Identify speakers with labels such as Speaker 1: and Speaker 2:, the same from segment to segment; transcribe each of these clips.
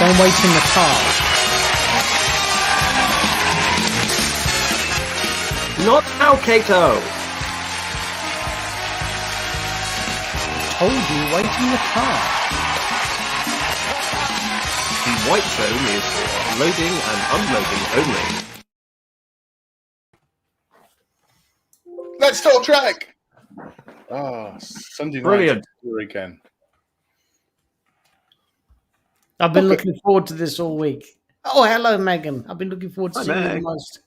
Speaker 1: and wait in the car.
Speaker 2: Not how, Kato.
Speaker 1: Told you, wait in the car.
Speaker 2: The white zone is for loading and unloading only.
Speaker 3: Let's talk track. Sunday night.
Speaker 2: Brilliant.
Speaker 3: Weekend.
Speaker 1: I've been looking forward to this all week. Oh, hello, Megan. I've been looking forward to seeing you the most.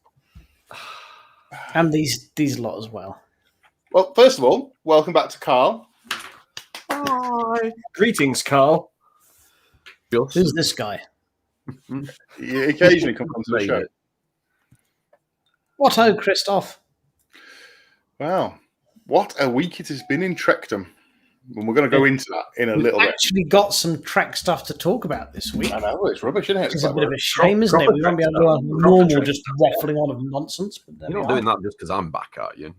Speaker 1: And these lot as well.
Speaker 3: Well, first of all, welcome back to Carl.
Speaker 2: Hi. Greetings, Carl.
Speaker 1: Who's this guy?
Speaker 3: He occasionally comes onto the show.
Speaker 1: What ho, Christoph?
Speaker 3: Wow. What a week it has been in Trekdom. And we're going to go into that in a little bit.
Speaker 1: We've actually got some Trek stuff to talk about this week.
Speaker 3: I know, it's rubbish, isn't it?
Speaker 1: It's a bit of a shame, isn't it? We won't be able to have normal, just waffling on of nonsense. But
Speaker 4: you're not doing that just because I'm back, are you?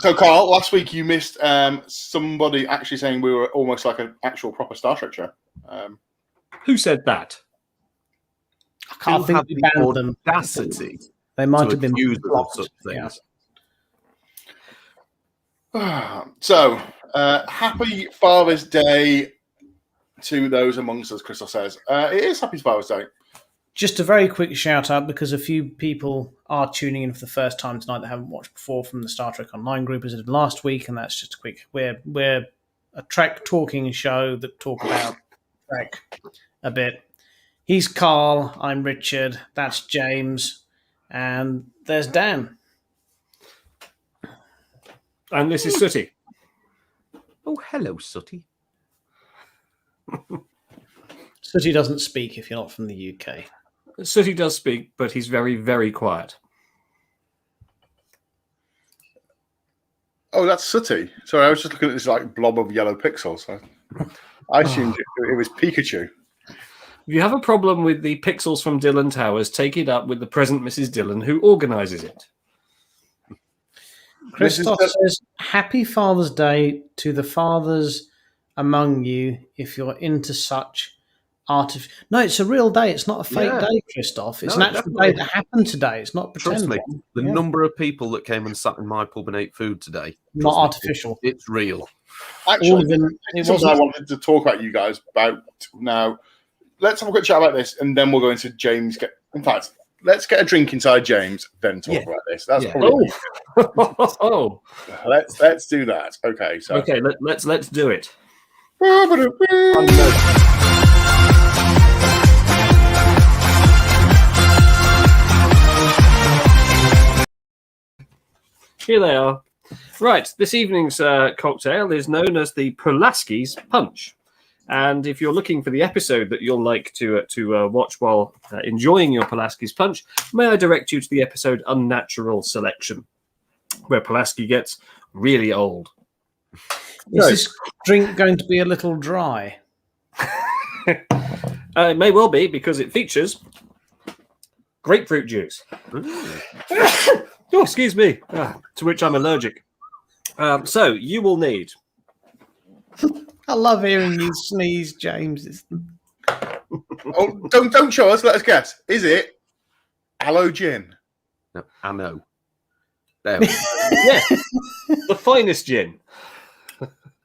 Speaker 3: So, Carl, last week you missed somebody actually saying we were almost like an actual proper Star Trek show.
Speaker 2: Who said that?
Speaker 1: I can't think we banned them.
Speaker 4: Audacity.
Speaker 1: They might have been
Speaker 4: used
Speaker 1: blocked.
Speaker 4: such things.
Speaker 3: Yeah. So, happy Father's Day to those amongst us, Crystal says. It is Happy Father's Day.
Speaker 1: Just a very quick shout out because a few people are tuning in for the first time tonight that haven't watched before from the Star Trek Online group as I did last week, and that's just a quick. We're a Trek talking show that talk about Trek a bit. He's Carl, I'm Richard, that's James, and there's Dan.
Speaker 2: And this is Sooty.
Speaker 4: Oh, hello, Sooty.
Speaker 1: Sooty doesn't speak if you're not from the UK.
Speaker 2: Sooty does speak, but he's very, very quiet.
Speaker 3: Oh, that's Sooty. Sorry, I was just looking at this like blob of yellow pixels. I assumed it was Pikachu.
Speaker 2: If you have a problem with the pixels from Dillon Towers, take it up with the present Mrs. Dillon, who organises it.
Speaker 1: Christoph says, Happy Father's Day to the fathers among you if you're into such artificial... No, it's a real day. It's not a fake day, Christoph. It's an actual day that happened today. It's not pretend.
Speaker 4: Trust me, the number of people that came and sat in my pub and ate food today...
Speaker 1: Not artificial.
Speaker 4: It's real.
Speaker 3: Actually, it's something I wanted to talk about you guys about now. Let's have a quick chat about this, and then we'll go into James. In fact, let's get a drink inside James, then talk about this. That's probably. Let's do that. Okay, so
Speaker 2: let's do it. Here they are. Right, this evening's cocktail is known as the Pulaski's Punch. And if you're looking for the episode that you'll like to watch while enjoying your Pulaski's Punch, may I direct you to the episode Unnatural Selection, where Pulaski gets really old.
Speaker 1: Is this drink going to be a little dry?
Speaker 2: It may well be, because it features grapefruit juice. Oh, excuse me, to which I'm allergic. So you will need...
Speaker 1: I love hearing you sneeze, James.
Speaker 3: Don't show us. Let us guess. Is it aloe gin?
Speaker 4: No, I know. There we go.
Speaker 2: Yeah, the finest gin.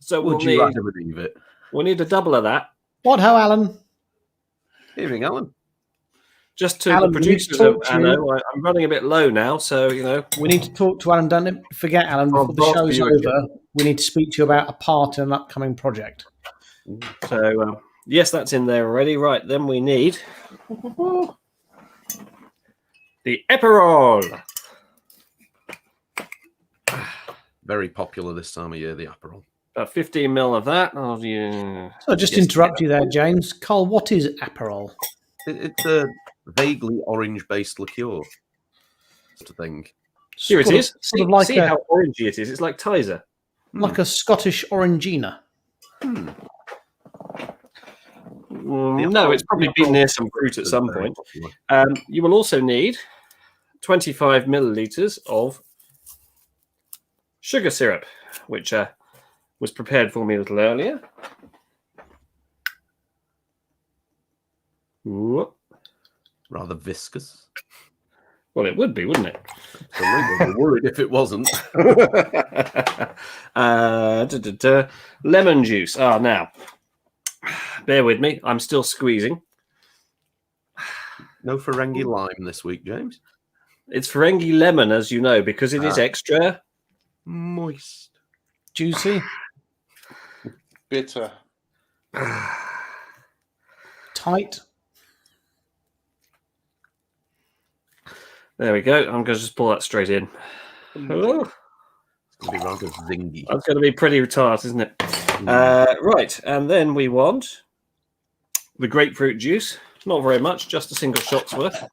Speaker 2: So
Speaker 4: Would you rather believe it?
Speaker 2: We'll need a double of that.
Speaker 1: What ho, Alan?
Speaker 4: Evening, Alan.
Speaker 2: Just to
Speaker 1: Alan,
Speaker 2: the producers of Anno, I'm running a bit low now, so
Speaker 1: we need to talk to Alan. Don't forget, Alan. Before the show's over, we need to speak to you about a part in an upcoming project.
Speaker 2: So yes, that's in there already. Right, then we need the Aperol.
Speaker 4: Very popular this time of year, the Aperol.
Speaker 2: About 15 ml of that. Oh, yeah.
Speaker 1: So just interrupt you there, James. Carl, what is Aperol?
Speaker 4: It's a vaguely orange-based liqueur. Sort of thing.
Speaker 2: Here it is.
Speaker 1: Sort of like
Speaker 2: see how orangey it is. It's like Tizer.
Speaker 1: Like a Scottish Orangina.
Speaker 2: No, it's probably been near some fruit at some point. You will also need 25 millilitres of sugar syrup, which was prepared for me a little earlier. Whoop.
Speaker 4: Rather viscous.
Speaker 2: Well, it would be, wouldn't it?
Speaker 4: I'd be worried if it wasn't.
Speaker 2: Lemon juice. Now, bear with me. I'm still squeezing.
Speaker 4: No Ferengi lime this week, James.
Speaker 2: It's Ferengi lemon, as you know, because it is extra
Speaker 4: moist,
Speaker 1: juicy,
Speaker 3: bitter,
Speaker 1: tight.
Speaker 2: There we go. I'm going to just pull that straight in. Oh.
Speaker 4: It's going to be rather zingy.
Speaker 2: That's going to be pretty tart, isn't it? Right, and then we want the grapefruit juice. Not very much, just a single shot's worth.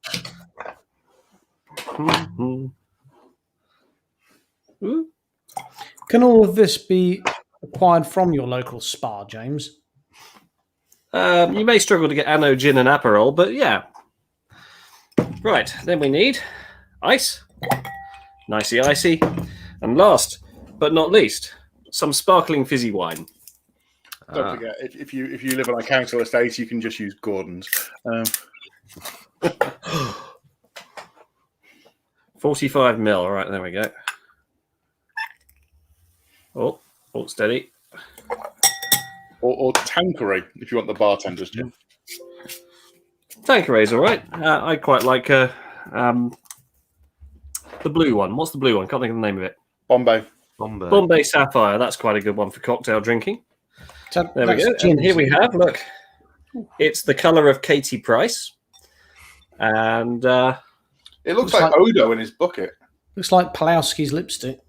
Speaker 1: Can all of this be acquired from your local spa, James?
Speaker 2: You may struggle to get Anno Gin and Aperol, but yeah. Right, then we need ice. Nicey icy. And last but not least, some sparkling fizzy wine.
Speaker 3: Don't forget, if you live on a council estate, you can just use Gordon's.
Speaker 2: 45 ml. All right, there we go. Oh, steady.
Speaker 3: Or Tanqueray, if you want the bartender's gin.
Speaker 2: Tanqueray's all right. I quite like the blue one. What's the blue one? Can't think of the name of it. Bombay Sapphire. That's quite a good one for cocktail drinking. There we go. And here we have, look, it's the colour of Katie Price. And
Speaker 3: it looks like Odo in his bucket.
Speaker 1: Looks like Pulowski's lipstick.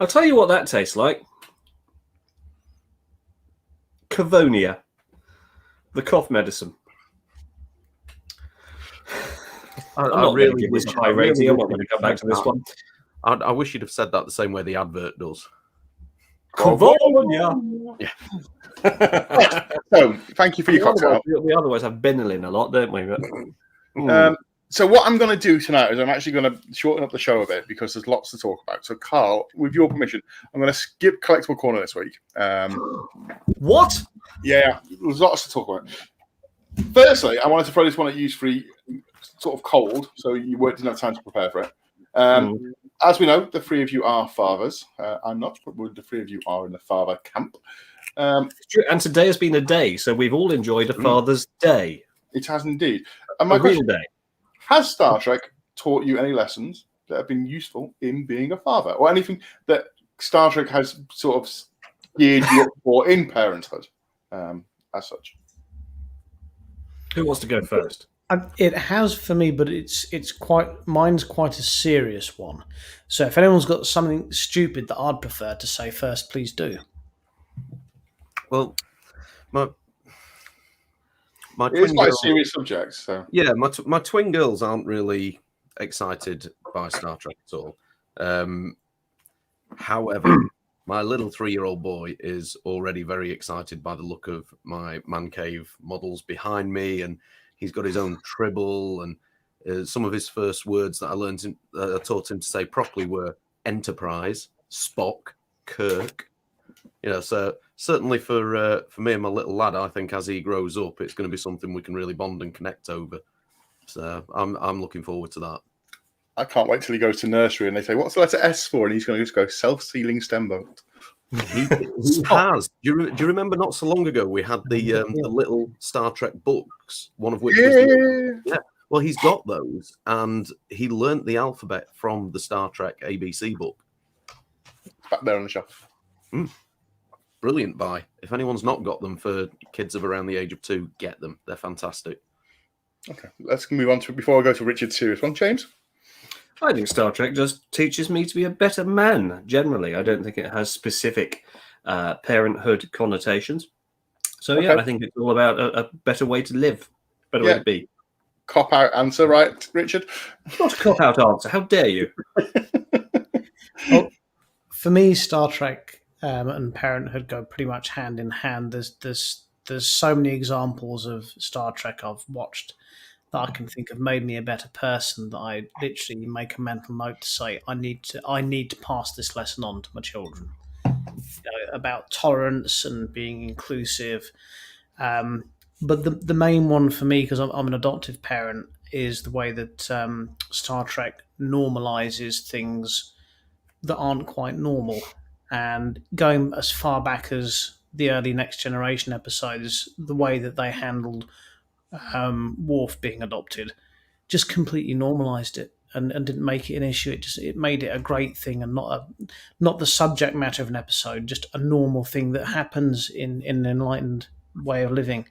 Speaker 2: I'll tell you what that tastes like. Cavonia, the cough medicine.
Speaker 4: I really wish
Speaker 2: I'm not going to go back to this one.
Speaker 4: I wish you'd have said that the same way the advert does.
Speaker 2: Cavonia.
Speaker 3: Yeah. So, thank you for your cocktail.
Speaker 2: We otherwise have Benylin a lot, don't we?
Speaker 3: So what I'm going to do tonight is I'm actually going to shorten up the show a bit because there's lots to talk about. So, Carl, with your permission, I'm going to skip Collectible Corner this week.
Speaker 2: What?
Speaker 3: Yeah, there's lots to talk about. Firstly, I wanted to throw this one at you free, sort of cold, so you didn't have time to prepare for it. As we know, the three of you are fathers. I'm not, but the three of you are in the father camp.
Speaker 2: And today has been a day, so we've all enjoyed a Father's Day.
Speaker 3: It has indeed. And my question: has Star Trek taught you any lessons that have been useful in being a father, or anything that Star Trek has sort of geared you up for in parenthood, as such?
Speaker 2: Who wants to go first?
Speaker 1: It has for me, but mine's quite a serious one. So if anyone's got something stupid that I'd prefer to say first, please do.
Speaker 4: Well, my
Speaker 3: it's quite a serious subject. So
Speaker 4: yeah, my twin girls aren't really excited by Star Trek at all. However, my little 3-year-old boy is already very excited by the look of my man cave models behind me, and he's got his own tribble. And some of his first words that I taught him to say properly were Enterprise, Spock, Kirk. You know, so certainly for me and my little lad, I think as he grows up, it's going to be something we can really bond and connect over. So I'm looking forward to that.
Speaker 3: I can't wait till he goes to nursery and they say, "What's the letter S for?" And he's going to just go self-sealing stem boat.
Speaker 4: He has. Do you remember not so long ago we had the little Star Trek books, one of which was well, he's got those, and he learnt the alphabet from the Star Trek ABC book.
Speaker 3: It's back there on the shelf.
Speaker 4: Brilliant buy. If anyone's not got them for kids of around the age of 2, get them. They're fantastic. Okay, let's move on to before I go to Richard's serious one. James?
Speaker 2: I think Star Trek just teaches me to be a better man, generally. I don't think it has specific parenthood connotations. So, yeah, I think it's all about a better way to live, better way to be.
Speaker 3: Cop-out answer, right, Richard?
Speaker 2: Not a cop-out answer. How dare you?
Speaker 1: Well, for me, Star Trek and parenthood go pretty much hand in hand. There's so many examples of Star Trek I've watched that I can think of made me a better person, that I literally make a mental note to say I need to pass this lesson on to my children, about tolerance and being inclusive, But the main one for me, because I'm an adoptive parent, is the way that Star Trek normalizes things that aren't quite normal. And going as far back as the early Next Generation episodes, the way that they handled Worf being adopted just completely normalized it and didn't make it an issue. It made it a great thing and not the subject matter of an episode, just a normal thing that happens in an enlightened way of living.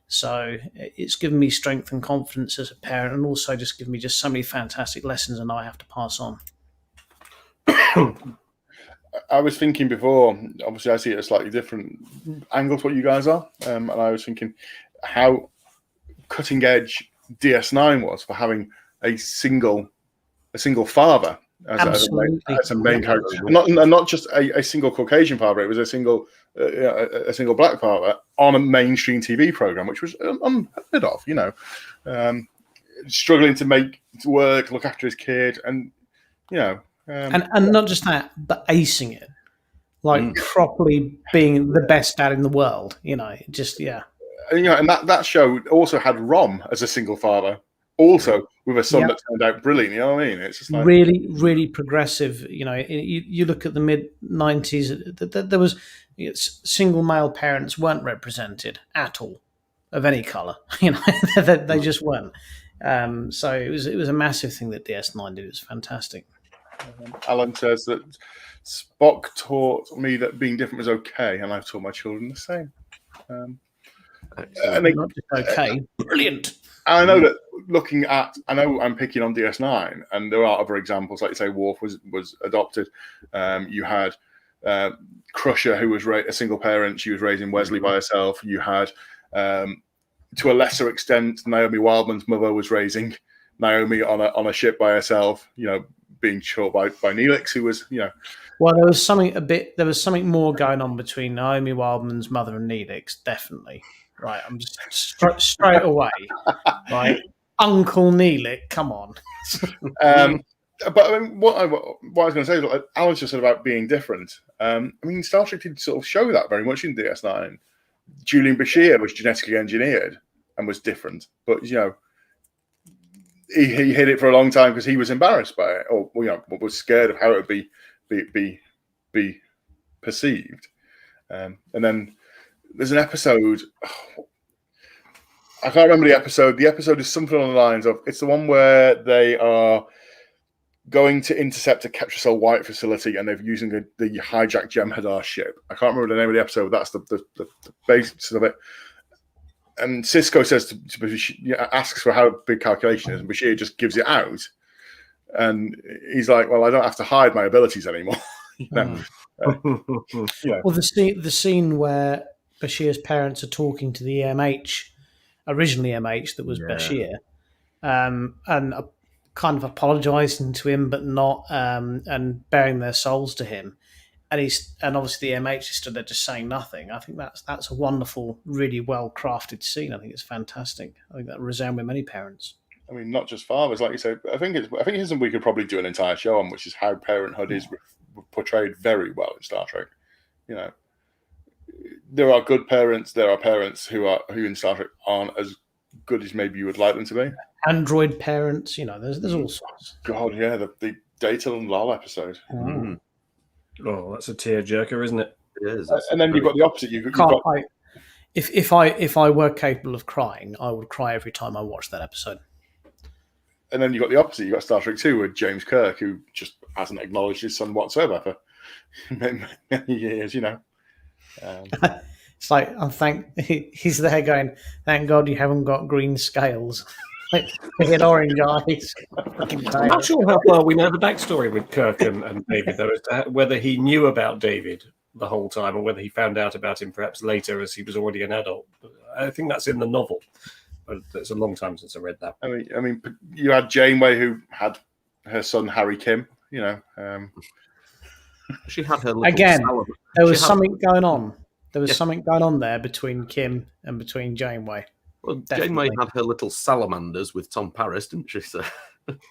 Speaker 1: So it's given me strength and confidence as a parent, and also just given me just so many fantastic lessons I know I have to pass on.
Speaker 3: I was thinking before, obviously I see it at a slightly different angle to what you guys are, and I was thinking how cutting edge DS9 was for having a single father as a main character, and not just a single Caucasian father. It was a single black father on a mainstream TV program, which was unheard of. Struggling to make it work, look after his kid, and and
Speaker 1: not just that, but acing it, like properly being the best dad in the world. And
Speaker 3: that show also had Rom as a single father, also with a son that turned out brilliant. You know what I mean? It's just like
Speaker 1: really, really progressive. You look at the mid-90s, there was single male parents weren't represented at all of any colour. They just weren't. So it was a massive thing that DS9 did. It was fantastic.
Speaker 3: Alan says that Spock taught me that being different was okay, and I've taught my children the same.
Speaker 1: Not just okay, brilliant.
Speaker 3: I know that I know I'm picking on DS9, and there are other examples, like you say, Worf was adopted. You had Crusher, who was a single parent. She was raising Wesley by herself. You had, to a lesser extent, Naomi Wildman's mother was raising Naomi on a ship by herself. Being taught by Neelix, who was
Speaker 1: Well, there was something more going on between Naomi Wildman's mother and Neelix, definitely. Right, I'm just straight away. Right, Uncle Neelix, come on.
Speaker 3: But I mean, what I was going to say is, like Alan just said about being different. I mean, Star Trek did sort of show that very much in DS9. Julian Bashir was genetically engineered and was different, but he hid it for a long time because he was embarrassed by it, or was scared of how it would be perceived. And then there's an episode. I can't remember the episode. The episode is something on the lines of, it's the one where they are going to intercept a Ketracel White facility, and they're using the hijacked Jem'Hadar ship. I can't remember the name of the episode. That's the basis of it. And Sisko says to Bashir, asks for how big calculation is, and Bashir just gives it out. And he's like, "Well, I don't have to hide my abilities anymore."
Speaker 1: Well, the scene where Bashir's parents are talking to the originally MH that was Bashir, and kind of apologising to him, but not, and bearing their souls to him. And obviously the MH is stood there just saying nothing. I think that's a wonderful, really well crafted scene. I think it's fantastic. I think that resound with many parents.
Speaker 3: I mean, not just fathers, like you said. I think it's something we could probably do an entire show on, which is how parenthood is portrayed very well in Star Trek. There are good parents. There are parents who in Star Trek aren't as good as maybe you would like them to be.
Speaker 1: Android parents, there's all sorts.
Speaker 3: God, yeah, the Data and Lal episode.
Speaker 1: Mm.
Speaker 2: Oh, that's a tearjerker, isn't it?
Speaker 4: It is.
Speaker 3: And then you've got the opposite.
Speaker 1: If I were capable of crying, I would cry every time I watched that episode.
Speaker 3: And then you've got the opposite. You've got Star Trek 2 with James Kirk, who just hasn't acknowledged his son whatsoever for many years,
Speaker 1: It's like, he's there going, thank God you haven't got green scales. They had orange eyes.
Speaker 2: I'm not sure how far we know the backstory with Kirk and David, though, as to whether he knew about David the whole time or whether he found out about him perhaps later as he was already an adult. I think that's in the novel, but it's a long time since I read that.
Speaker 3: I mean, you had Janeway, who had her son Harry Kim.
Speaker 4: She had her
Speaker 1: again. There was something going on. There was something going on there between Kim and between Janeway.
Speaker 4: Well, Janeway had her little salamanders with Tom Paris, didn't she? So.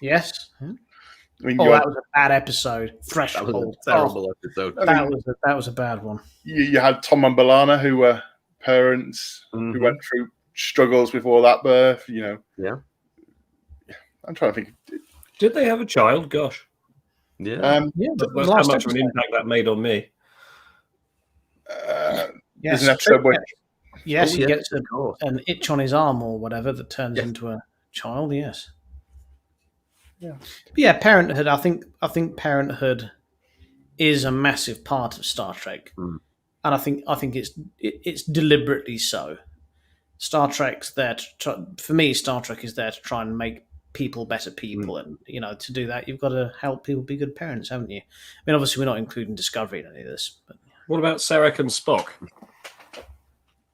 Speaker 1: Yes.
Speaker 3: I mean,
Speaker 1: that was a bad episode. Threshold.
Speaker 4: That was a terrible episode.
Speaker 1: That was a bad one.
Speaker 3: You had Tom and B'Elanna, who were parents who went through struggles before that birth.
Speaker 4: Yeah.
Speaker 3: I'm trying to think.
Speaker 2: Did they have a child? Gosh.
Speaker 4: Yeah.
Speaker 2: That's how much of an impact that made on me.
Speaker 3: There's an episode where
Speaker 1: yes, he gets an itch on his arm or whatever that turns into a child. Yes.
Speaker 3: Yeah.
Speaker 1: But yeah, parenthood. I think parenthood is a massive part of Star Trek, and I think it's deliberately so. Star Trek's there for me. Star Trek is there to try and make people better people, and to do that, you've got to help people be good parents, haven't you? I mean, obviously, we're not including Discovery in any of this. But
Speaker 2: what about Sarek and Spock?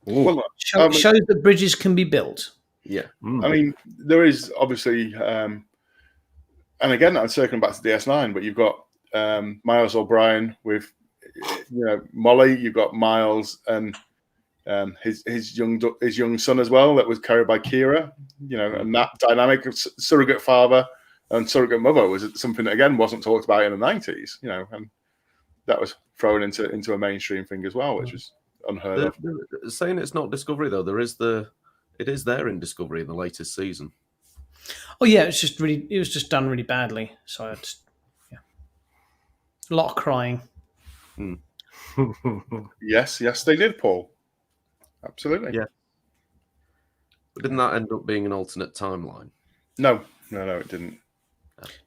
Speaker 3: Well,
Speaker 1: shows that bridges can be built.
Speaker 4: Yeah.
Speaker 3: I mean, there is obviously, and again, I'm circling back to DS9, but you've got Miles O'Brien with Molly. You've got Miles and his young son as well, that was carried by Kira. And that dynamic of surrogate father and surrogate mother was something that again wasn't talked about in the 90s. And that was thrown into a mainstream thing as well, which was unheard of.
Speaker 4: Saying it's not Discovery though, it is there in Discovery in the latest season.
Speaker 1: Oh yeah, it was just done really badly. So a lot of crying.
Speaker 3: Yes, they did, Paul. Absolutely.
Speaker 4: Yeah. But didn't that end up being an alternate timeline?
Speaker 3: No, it didn't.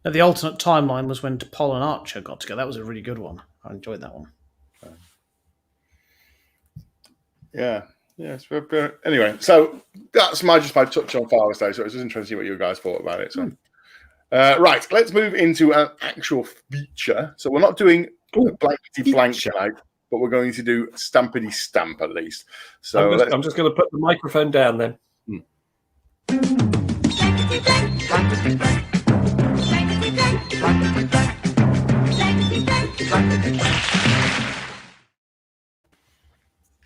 Speaker 1: No, the alternate timeline was when T'Pol and Archer got together. That was a really good one. I enjoyed that one.
Speaker 3: Yeah. Yes. Anyway, so that's my touch on Father's Day. So it was just interesting to see what you guys thought about it. So, right, let's move into an actual feature. So we're not doing blankety blank tonight, but we're going to do stampity stamp at least. So
Speaker 2: I'm just going to put the microphone down then.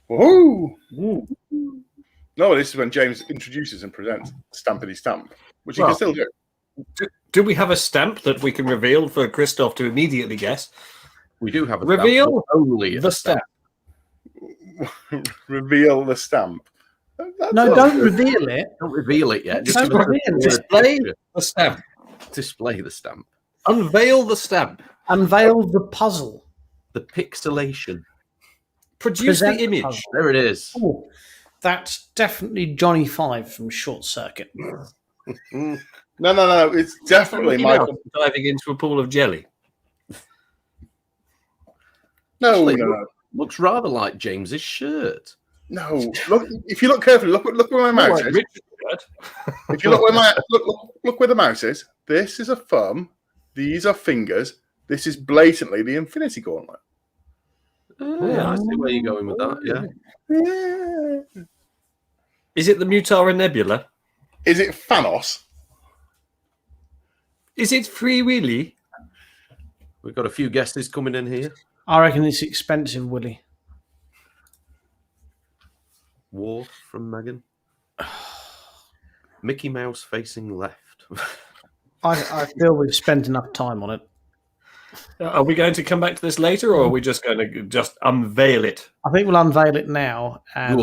Speaker 3: Woohoo! No, this is when James introduces and presents Stampity Stamp, which you can still do.
Speaker 2: Do we have a stamp that we can reveal for Christoph to immediately guess?
Speaker 4: We do have a
Speaker 2: reveal
Speaker 4: stamp, only
Speaker 2: the stamp.
Speaker 3: Reveal the stamp.
Speaker 1: Don't reveal it.
Speaker 4: Don't reveal it yet. Just
Speaker 1: Don't reveal it.
Speaker 2: Display the stamp.
Speaker 4: Display the stamp.
Speaker 2: Unveil the stamp.
Speaker 1: Unveil the puzzle.
Speaker 4: The pixelation.
Speaker 2: Produce
Speaker 1: Present
Speaker 2: the image.
Speaker 1: puzzle.
Speaker 4: There it is.
Speaker 1: Oh, that's definitely Johnny Five from Short Circuit.
Speaker 3: No. It's definitely Michael
Speaker 2: diving into a pool of jelly.
Speaker 3: No.
Speaker 4: Looks rather like James's shirt.
Speaker 3: No. Look, if you look carefully, look where my mouse is. If you look where look where the mouse is. This is a thumb. These are fingers. This is blatantly the Infinity Gauntlet.
Speaker 4: Yeah, I see where you're going with that. Yeah.
Speaker 2: Is it the Mutara Nebula?
Speaker 3: Is it Thanos?
Speaker 2: Is it Free Willy?
Speaker 4: We've got a few guesses coming in here.
Speaker 1: I reckon it's expensive, Willie.
Speaker 4: War from Megan. Mickey Mouse facing left.
Speaker 1: I feel we've spent enough time on it.
Speaker 2: Are we going to come back to this later, or are we just going to just unveil it?
Speaker 1: I think we'll unveil it now. And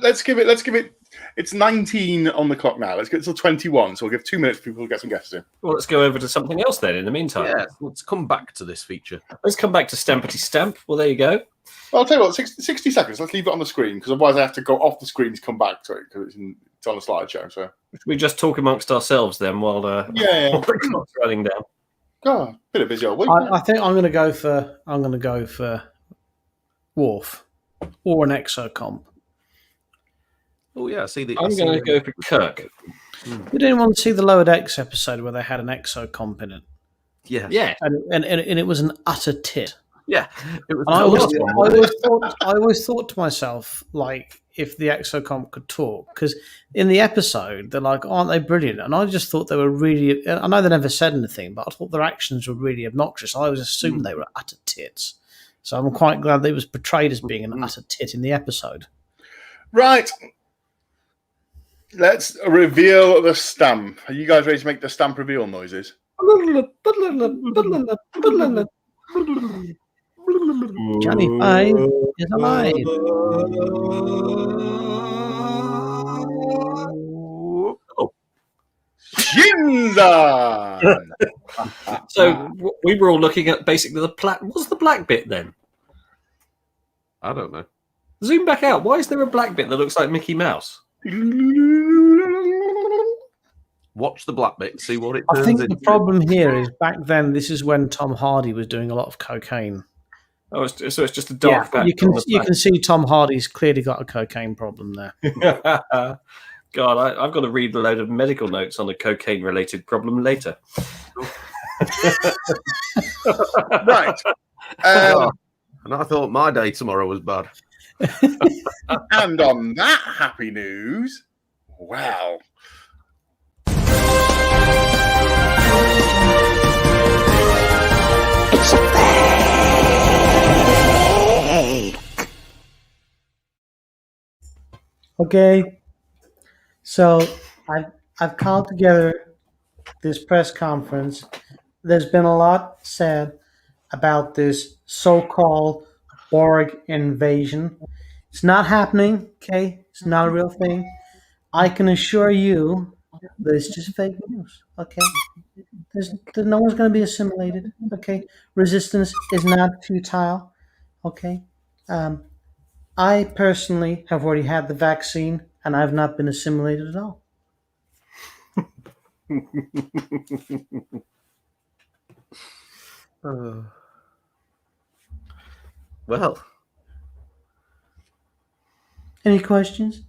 Speaker 3: let's give it. It's 19 on the clock now. Let's get till 21. So we'll give 2 minutes for people to get some guesses in.
Speaker 2: Well, let's go over to something else then. In the meantime,
Speaker 4: Yeah, let's come back to this feature.
Speaker 2: Let's come back to Stampity Stamp. Well, there you go.
Speaker 3: Well, I'll tell you what. 60 seconds. Let's leave it on the screen because otherwise I have to go off the screen to come back to it because it's on a slideshow. So
Speaker 2: we just talk amongst ourselves then while while the clock's running down.
Speaker 3: God, been a busy old week.
Speaker 1: I think I'm going to go for Worf or an exocomp.
Speaker 4: Oh yeah, I see the.
Speaker 2: I'm going to go for Kirk.
Speaker 1: Did anyone see the Lower Decks episode where they had an exocomp in it?
Speaker 4: Yeah,
Speaker 2: yeah,
Speaker 1: and it was an utter tit.
Speaker 4: Yeah, it was.
Speaker 1: I always thought to myself, like, if the exocomp could talk, because in the episode they're like, aren't they brilliant? And I just thought they were really. I know they never said anything, but I thought their actions were really obnoxious. I always assumed they were utter tits. So I'm quite glad that it was portrayed as being an utter tit in the episode.
Speaker 3: Right. Let's reveal the stamp. Are you guys ready to make the stamp reveal noises?
Speaker 1: Johnny Five is alive.
Speaker 3: Shinzan!
Speaker 2: So we were all looking at basically the what's the black bit then?
Speaker 4: I don't know.
Speaker 2: Zoom back out. Why is there a black bit that looks like Mickey Mouse?
Speaker 4: Watch the black bit, see what it
Speaker 1: I
Speaker 4: turns
Speaker 1: think
Speaker 4: into.
Speaker 1: the problem here is back then. This is when Tom Hardy was doing a lot of cocaine.
Speaker 2: Oh, so it's just a dark patch.
Speaker 1: You can see Tom Hardy's clearly got a cocaine problem there.
Speaker 2: God, I've got to read a load of medical notes on a cocaine-related problem later.
Speaker 3: Right.
Speaker 4: And I thought my day tomorrow was bad.
Speaker 3: And on that happy news, wow.
Speaker 1: Okay, so I've called together this press conference. There's been a lot said about this so-called Borg invasion. It's not happening, okay? It's not a real thing. I can assure you that it's just fake news, okay? No one's going to be assimilated, okay? Resistance is not futile, okay? I personally have already had the vaccine, and I've not been assimilated at all.
Speaker 4: Well,
Speaker 1: Any questions?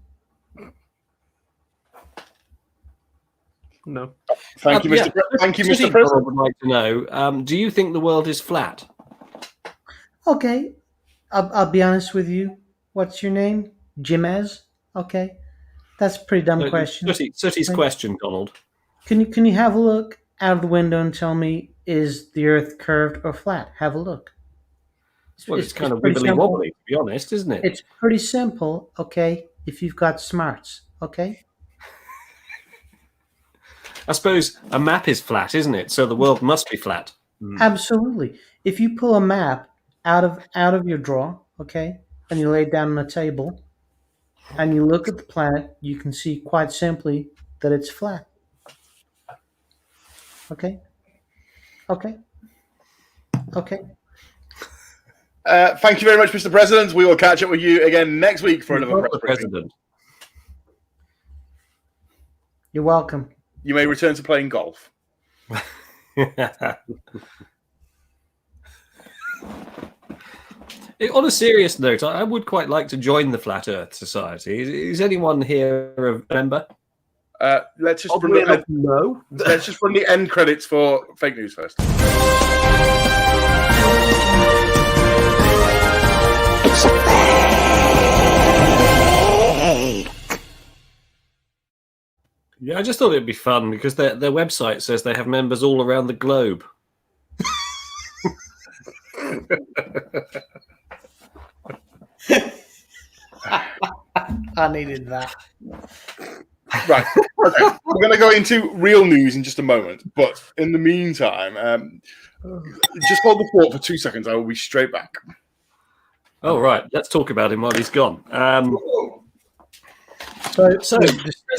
Speaker 4: no.
Speaker 3: Thank you, Mr. Thank you, Mr.
Speaker 2: President.
Speaker 3: President.
Speaker 2: I would like to know, do you think the world is flat?
Speaker 1: Okay, I'll be honest with you. What's your name? Jimez? Okay, that's a pretty dumb question.
Speaker 2: Sooty's question, Donald.
Speaker 1: Can you have a look out of the window and tell me, is the Earth curved or flat? Have a look.
Speaker 2: Well, it's kind of
Speaker 1: pretty
Speaker 2: wibbly
Speaker 1: simple.
Speaker 2: wobbly, to be honest, isn't it?
Speaker 1: It's pretty simple, okay, if you've got smarts, okay?
Speaker 2: I suppose a map is flat, isn't it? So the world must be flat.
Speaker 1: Absolutely. If you pull a map out of your drawer, okay, and you lay it down on a table, and you look at the planet, you can see quite simply that it's flat. Okay? Okay? Okay.
Speaker 3: Thank you very much, Mr. President. We will catch up with you again next week for another
Speaker 2: The
Speaker 3: press briefing.
Speaker 2: president.
Speaker 1: You're welcome.
Speaker 3: You may return to playing golf.
Speaker 2: On a serious note, I would quite like to join the Flat Earth Society. Is anyone here a member?
Speaker 3: Let's just
Speaker 4: No.
Speaker 3: let's just run the end credits for fake news first.
Speaker 2: Yeah, I just thought it'd be fun because their website says they have members all around the globe.
Speaker 1: I needed that.
Speaker 3: Right. Okay. We're going to go into real news in just a moment. But in the meantime, just hold the fort for 2 seconds. I will be straight back.
Speaker 2: Oh, right. Let's talk about him while he's gone. So there's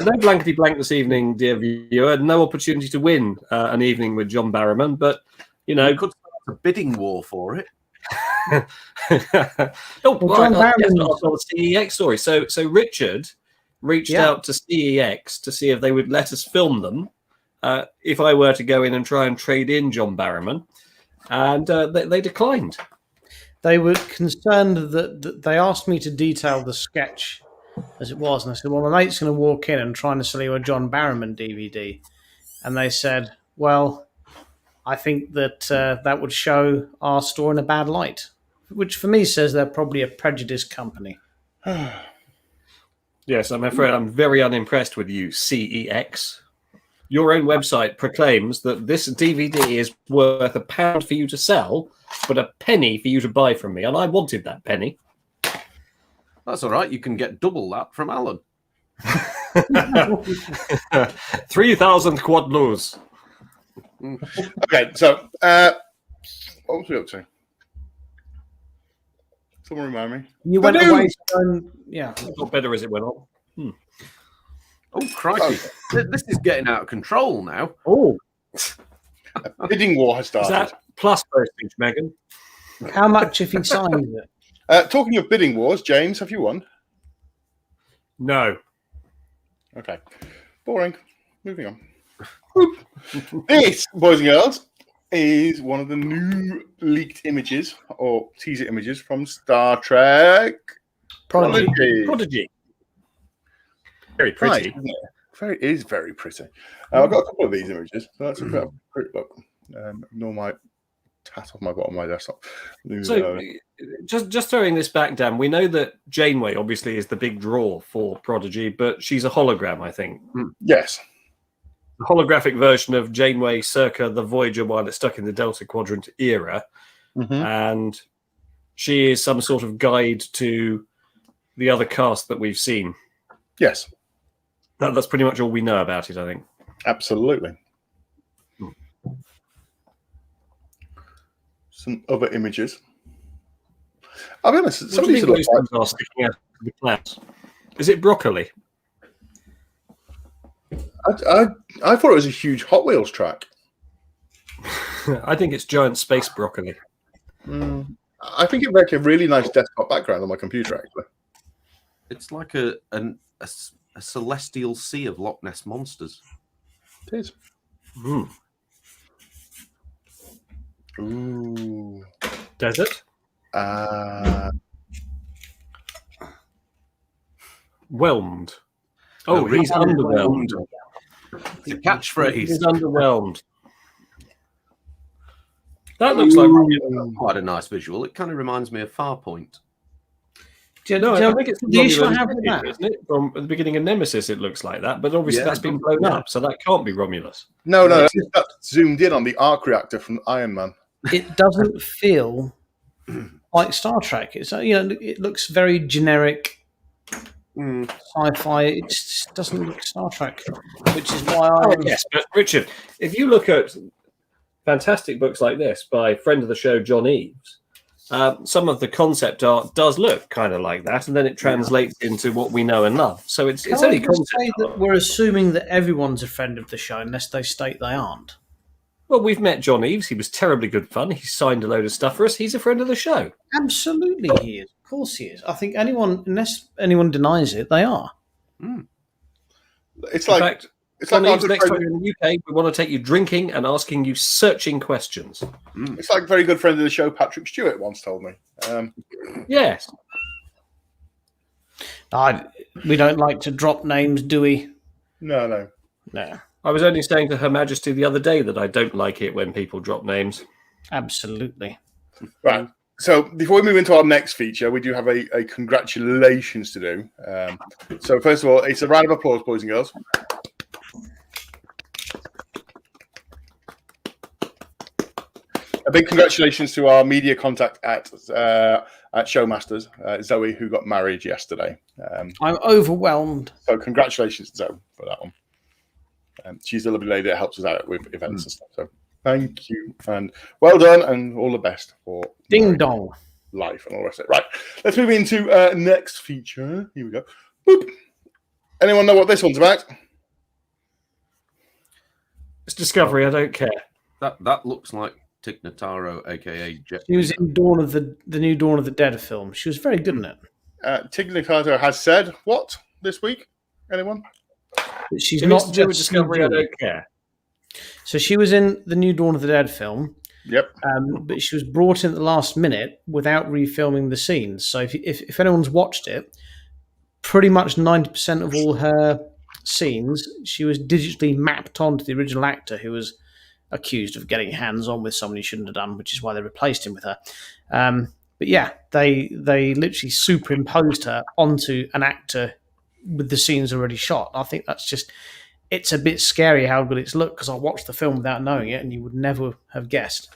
Speaker 2: no blankety blank this evening, dear viewer. No opportunity to win an evening with John Barrowman, but you know,
Speaker 4: Could start a bidding war for it.
Speaker 2: John
Speaker 1: Barrowman
Speaker 2: the CEX story. So Richard reached out to CEX to see if they would let us film them if I were to go in and try and trade in John Barrowman, and they declined.
Speaker 1: They were concerned that they asked me to detail the sketch as it was, and I said, well, my mate's going to walk in and trying to sell you a John Barrowman DVD. And they said, well, I think that that would show our store in a bad light, which for me says they're probably a prejudiced company.
Speaker 2: Yes, I'm afraid I'm very unimpressed with you, CEX. Your own website proclaims that this DVD is worth £1 for you to sell, but a penny for you to buy from me, and I wanted that penny.
Speaker 4: That's all right. You can get double that from Alan.
Speaker 2: 3,000 quadlos.
Speaker 3: Okay, so what was we up to? Someone remind me.
Speaker 1: You went away. Yeah.
Speaker 2: It got better as it went on.
Speaker 4: Oh, crikey. This is getting out of control now.
Speaker 2: Oh.
Speaker 3: A bidding war has started.
Speaker 2: Is that plus postage, Megan?
Speaker 1: How much if he signs it?
Speaker 3: Talking of bidding wars, James, have you won?
Speaker 2: No.
Speaker 3: Okay. Boring. Moving on. This, boys and girls, is one of the new leaked images or teaser images from Star Trek
Speaker 2: Prodigy. Very pretty.
Speaker 3: Nice, isn't it? It is very pretty. I've got a couple of these images, so let's have a quick look. Ignore my tat off my bottom of my desktop.
Speaker 2: So, just throwing this back, Dan, we know that Janeway obviously is the big draw for Prodigy, but she's a hologram, I think.
Speaker 3: Yes.
Speaker 2: The holographic version of Janeway circa the Voyager while it's stuck in the Delta Quadrant era. And she is some sort of guide to the other cast that we've seen.
Speaker 3: Yes.
Speaker 2: That's pretty much all we know about it, I think.
Speaker 3: Absolutely. Some other images. I'll be honest, some of these
Speaker 2: those things are sticking out of the clouds. Is it broccoli?
Speaker 3: I thought it was a huge Hot Wheels track.
Speaker 2: I think it's giant space broccoli.
Speaker 3: I think it makes a really nice desktop background on my computer, actually.
Speaker 4: It's like a celestial sea of Loch Ness monsters.
Speaker 3: It is. Ooh.
Speaker 2: Desert? Whelmed. Oh, he's underwhelmed.
Speaker 4: It's a catchphrase.
Speaker 2: He's underwhelmed. That looks like
Speaker 4: quite a nice visual. It kind of reminds me of Farpoint.
Speaker 2: I think it's Romulus, isn't it? From the beginning of Nemesis, it looks like that, but obviously that's been blown up, so that can't be Romulus.
Speaker 3: No, that's zoomed in on the arc reactor from Iron Man.
Speaker 1: It doesn't feel like Star Trek. It's it looks very generic sci-fi. It just doesn't look Star Trek, which is why
Speaker 2: yes, but Richard, if you look at fantastic books like this by friend of the show John Eves, some of the concept art does look kind of like that, and then it translates into what we know and love. So it's only concept art.
Speaker 1: We're assuming that everyone's a friend of the show unless they state they aren't.
Speaker 2: Well, we've met John Eves. He was terribly good fun. He signed a load of stuff for us. He's a friend of the show.
Speaker 1: Absolutely, he is. Of course, he is. I think unless anyone denies it, they are.
Speaker 3: It's like.
Speaker 2: In fact,
Speaker 3: it's like
Speaker 2: next time you're in the UK, we want to take you drinking and asking you searching questions.
Speaker 3: It's like a very good friend of the show, Patrick Stewart, once told me.
Speaker 2: Yes.
Speaker 1: We don't like to drop names, do we?
Speaker 3: No.
Speaker 2: I was only saying to Her Majesty the other day that I don't like it when people drop names.
Speaker 1: Absolutely.
Speaker 3: Right. So before we move into our next feature, we do have a congratulations to do. So first of all, it's a round of applause, boys and girls. A big congratulations to our media contact at Showmasters, Zoe, who got married yesterday.
Speaker 1: I'm overwhelmed.
Speaker 3: So congratulations, Zoe, for that one. She's the lovely lady that helps us out with events and stuff. So thank you and well done and all the best for
Speaker 1: Ding dong
Speaker 3: life and all the rest of it. Right, let's move into next feature. Here we go. Boop. Anyone know what this one's about?
Speaker 2: It's Discovery. I don't care.
Speaker 4: That looks like Tig Notaro, aka Jet.
Speaker 1: She was in the new Dawn of the Dead film. She was very good in it.
Speaker 3: Tig Notaro has said what this week? Anyone?
Speaker 1: But she's
Speaker 2: if
Speaker 1: not
Speaker 2: it's to do with Discovery. I don't care.
Speaker 1: So she was in the new Dawn of the Dead film.
Speaker 3: Yep.
Speaker 1: But she was brought in at the last minute without refilming the scenes. So if anyone's watched it, pretty much 90% of all her scenes, she was digitally mapped onto the original actor who was accused of getting hands-on with someone he shouldn't have done, which is why they replaced him with her. But yeah, they literally superimposed her onto an actor with the scenes already shot. I think that's just, it's a bit scary how good it's looked because I watched the film without knowing it and you would never have guessed.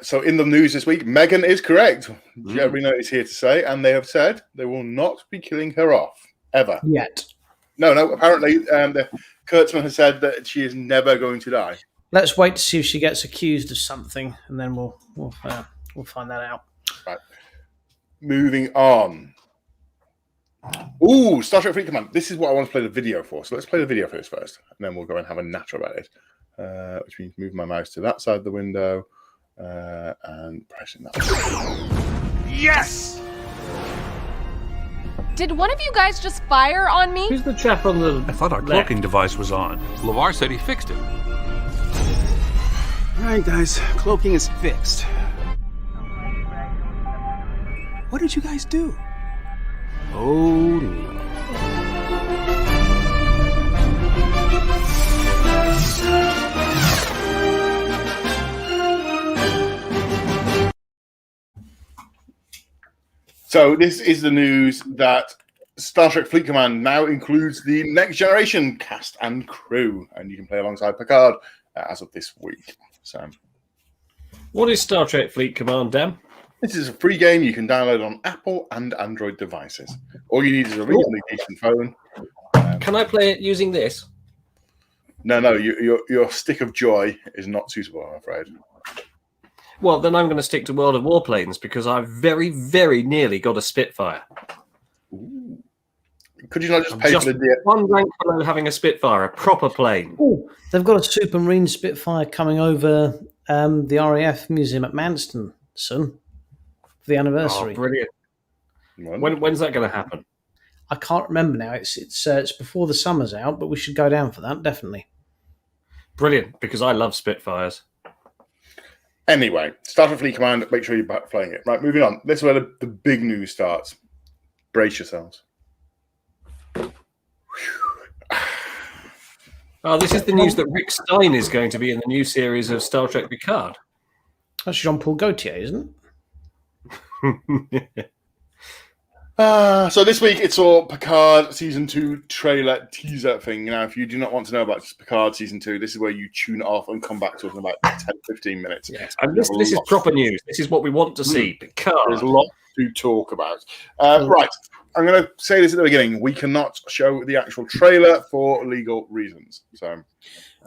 Speaker 3: So in the news this week, Megan is correct. Reno is here to say, and they have said they will not be killing her off ever.
Speaker 1: Yet.
Speaker 3: No. Apparently, Kurtzman has said that she is never going to die.
Speaker 1: Let's wait to see if she gets accused of something, and then we'll find that out.
Speaker 3: Right. moving on. Ooh, Star Trek Fleet Command. This is what I want to play the video for. So let's play the video for this first, and then we'll go and have a natter about it. Which means move my mouse to that side of the window and pressing that.
Speaker 5: Yes! Did one of you guys just fire on me?
Speaker 2: Who's the chap on the
Speaker 6: I thought our cloaking device was on.
Speaker 7: LeVar said he fixed it.
Speaker 8: All right, guys, cloaking is fixed. What did you guys do?
Speaker 2: Oh, no.
Speaker 3: So this is the news that Star Trek Fleet Command now includes the Next Generation cast and crew, and you can play alongside Picard as of this week. So,
Speaker 2: What is Star Trek Fleet Command, Dan?
Speaker 3: this is a free game you can download on Apple and Android devices. All you need is a reasonably decent phone.
Speaker 2: Can I play it using this?
Speaker 3: No, your stick of joy is not suitable, I'm afraid.
Speaker 2: Well, then I'm going to stick to World of Warplanes because I've very, very nearly got a Spitfire.
Speaker 3: Ooh. Could you not just pay
Speaker 2: Just
Speaker 3: for the deal?
Speaker 2: one rank below having a Spitfire, a proper plane.
Speaker 1: Oh, they've got a Supermarine Spitfire coming over the RAF Museum at Manston soon for the anniversary.
Speaker 2: Oh, brilliant. When's that going to happen?
Speaker 1: I can't remember now. It's before the summer's out, but we should go down for that, definitely.
Speaker 2: Brilliant, because I love Spitfires.
Speaker 3: Anyway, Star Trek Fleet Command, make sure you're back playing it. Right, moving on. This is where the big news starts. Brace yourselves.
Speaker 2: Oh, this is the news that Rick Stein is going to be in the new series of Star Trek Picard.
Speaker 1: That's Jean-Paul Gaultier, isn't it?
Speaker 3: So this week it's all Picard Season 2 trailer teaser thing. Now, if you do not want to know about Picard Season 2, this is where you tune it off and come back to us in about 10-15 minutes.
Speaker 2: Yes, and this is proper news. This is what we want to see. Picard.
Speaker 3: There's a lot to talk about. Right, I'm going to say this at the beginning. We cannot show the actual trailer for legal reasons. So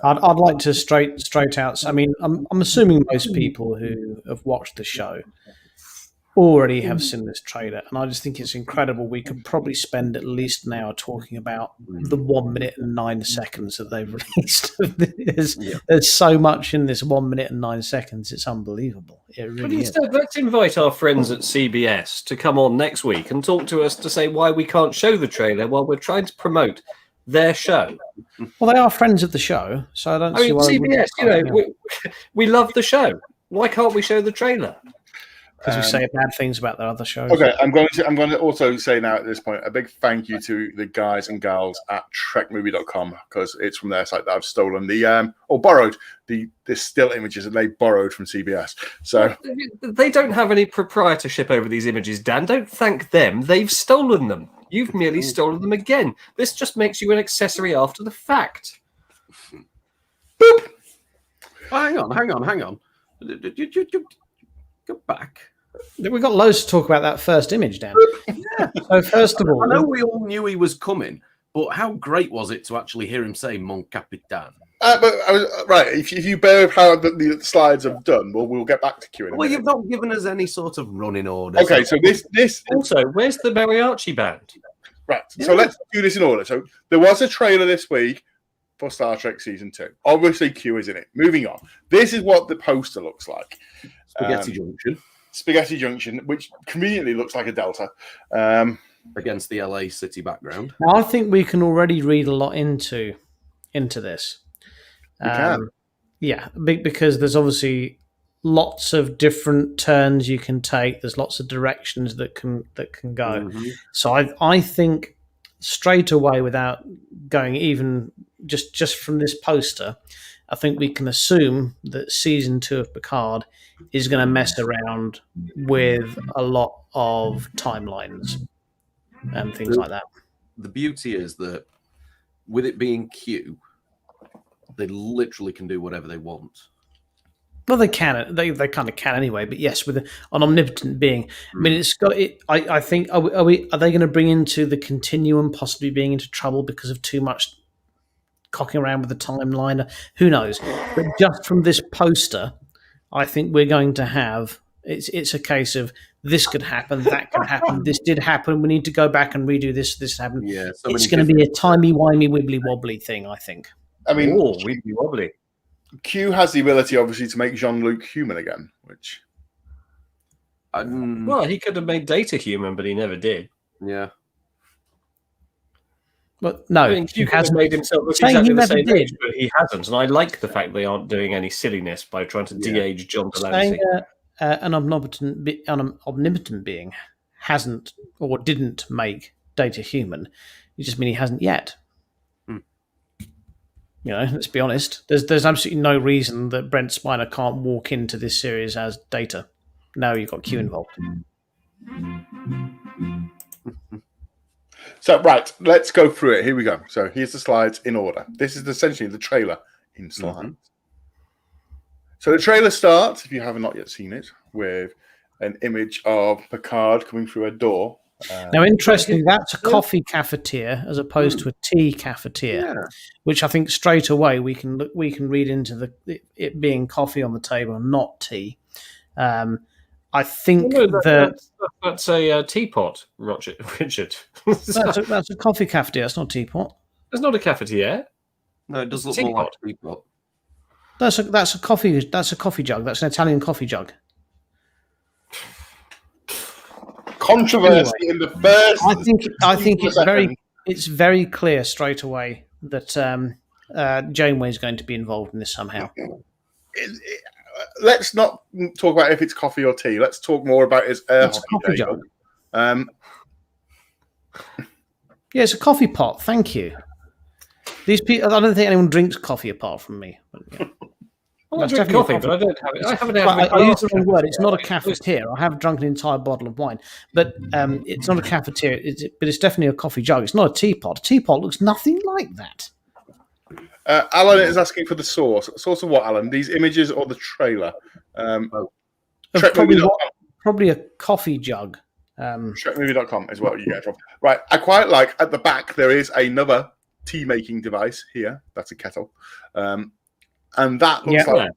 Speaker 1: I'd like to straight out. I mean, I'm assuming most people who have watched the show already have seen this trailer, and I just think it's incredible. We could probably spend at least an hour talking about the 1 minute and 9 seconds that they've released. There's so much in this 1 minute and 9 seconds. It's unbelievable. It really
Speaker 2: But
Speaker 1: is.
Speaker 2: instead, let's invite our friends at CBS to come on next week and talk to us to say why we can't show the trailer while we're trying to promote their show.
Speaker 1: Well, they are friends of the show, so I don't see why
Speaker 2: CBS, we love the show. Why can't we show the trailer?
Speaker 1: because we say bad things about their other shows.
Speaker 3: Okay, I'm going to also say now at this point a big thank you to the guys and gals at trekmovie.com, because it's from their site that I've stolen borrowed the still images that they borrowed from CBS. So
Speaker 2: they don't have any proprietorship over these images, Dan. Don't thank them. They've stolen them. You've merely stolen them again. This just makes you an accessory after the fact.
Speaker 4: Boop. Oh, hang on. Go back.
Speaker 1: We've got loads to talk about that first image, Dan.
Speaker 4: Yeah.
Speaker 1: So first of all,
Speaker 4: I know we all knew he was coming, but how great was it to actually hear him say "Mon Capitan"?
Speaker 3: Right, if you bear with how the slides have done, we'll get back to Q in a minute.
Speaker 4: You've not given us any sort of running order.
Speaker 3: Okay, so this
Speaker 2: also, where's the mariachi band?
Speaker 3: Right, so let's do this in order. So there was a trailer this week for Star Trek Season 2. Obviously, Q is in it. Moving on. This is what the poster looks like. Spaghetti Junction, which conveniently looks like a Delta.
Speaker 4: Against the LA City background.
Speaker 1: Now, I think we can already read a lot into this.
Speaker 3: We can.
Speaker 1: Yeah, because there's obviously lots of different turns you can take. There's lots of directions that can go.
Speaker 3: Mm-hmm.
Speaker 1: So I think straight away, without going even just from this poster, I think we can assume that Season 2 of Picard is going to mess around with a lot of timelines and things like that.
Speaker 4: The beauty is that with it being Q, they literally can do whatever they want.
Speaker 1: Well, they can. They kind of can anyway. But yes, with an omnipotent being, I mean, it's got it. I think are they going to bring into the continuum possibly being into trouble because of too much cocking around with the timeline? Who knows? But just from this poster, I think we're going to have It's a case of this could happen, that could happen, this did happen. We need to go back and redo this. This happened.
Speaker 4: Yeah,
Speaker 1: it's going to be a timey-wimey, wibbly-wobbly thing, I think.
Speaker 3: I mean,
Speaker 2: wibbly wobbly.
Speaker 3: Q has the ability, obviously, to make Jean-Luc human again, which.
Speaker 2: Well, he could have made Data human, but he never did.
Speaker 4: Yeah.
Speaker 1: But no,
Speaker 2: I mean, Q hasn't made himself look exactly the same age, but he hasn't. And I like the fact they aren't doing any silliness by trying to de-age John Delancey.
Speaker 1: An omnipotent being hasn't or didn't make Data human. It just means he hasn't yet. You know, let's be honest. There's absolutely no reason that Brent Spiner can't walk into this series as Data. Now you've got Q involved.
Speaker 3: So, right, let's go through it. Here we go. So, here's the slides in order. This is essentially the trailer in slides. So, the trailer starts, if you have not yet seen it, with an image of Picard coming through a door.
Speaker 1: Now, interestingly, that's a coffee cafetiere as opposed to a tea cafetiere, which I think straight away we can read into it being coffee on the table and not tea. I think
Speaker 2: that's a teapot, Richard.
Speaker 1: that's a coffee cafetiere. It's not a teapot.
Speaker 2: It's not a cafetiere.
Speaker 4: No, it does look more like a teapot.
Speaker 1: That's a coffee. That's a coffee jug. That's an Italian coffee jug.
Speaker 3: Controversy in the first.
Speaker 1: I think it's very clear straight away that Janeway is going to be involved in this somehow.
Speaker 3: Let's not talk about if it's coffee or tea. Let's talk more about his
Speaker 1: coffee jug. Yeah, it's a coffee pot. Thank you. These people, I don't think anyone drinks coffee apart from me. But, yeah.
Speaker 2: Well, I drink coffee, but I don't have it. I haven't had it.
Speaker 1: I use the wrong word. It's not a cafetiere. I have drunk an entire bottle of wine, but it's not a cafetiere. But it's definitely a coffee jug. It's not a teapot. A teapot looks nothing like that.
Speaker 3: Alan is asking for the source. Source of what, Alan? These images or the trailer?
Speaker 1: Probably a coffee jug.
Speaker 3: Shrekmovie.com is what you get from. Right. I quite like at the back there is another tea making device here. That's a kettle. And that looks like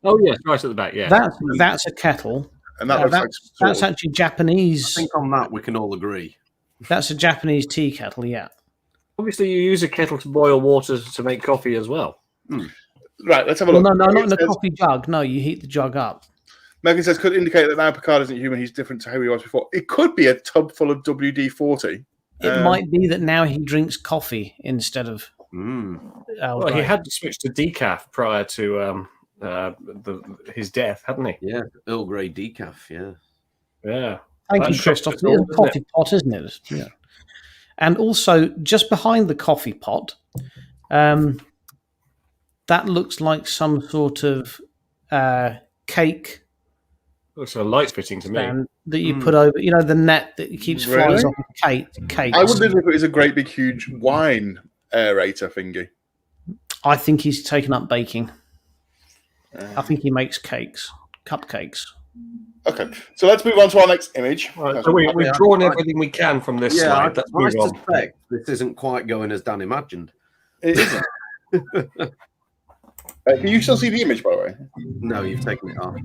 Speaker 2: right at the back. Yeah,
Speaker 1: that's a kettle.
Speaker 3: And that looks like
Speaker 1: that's actually Japanese.
Speaker 4: I think on that we can all agree.
Speaker 1: That's a Japanese tea kettle. Yeah.
Speaker 2: Obviously, you use a kettle to boil water to make coffee as well.
Speaker 3: Right, let's have a look.
Speaker 1: No, not in a coffee jug. No, you heat the jug up.
Speaker 3: Megan says, could indicate that now Picard isn't human, he's different to how he was before. It could be a tub full of WD-40.
Speaker 1: It might be that now he drinks coffee instead of...
Speaker 2: Well, he had to switch to decaf prior to his death, hadn't he?
Speaker 4: Yeah, Earl Grey decaf,
Speaker 2: Yeah.
Speaker 1: Thank you, Christoph. It's a coffee pot, isn't it? Yeah. And also, just behind the coffee pot, that looks like some sort of cake.
Speaker 2: Looks like a light fitting to me.
Speaker 1: That you put over, the net that keeps flies off of cakes.
Speaker 3: I wondered if it was a great big huge wine aerator thingy.
Speaker 1: I think he's taken up baking. I think he makes cupcakes.
Speaker 3: Okay, so let's move on to our next image.
Speaker 2: Right, so we've drawn everything we can from this slide.
Speaker 4: I suspect this isn't quite going as Dan imagined.
Speaker 3: It isn't. Can you still see the image, by the way?
Speaker 4: No, you've taken it off.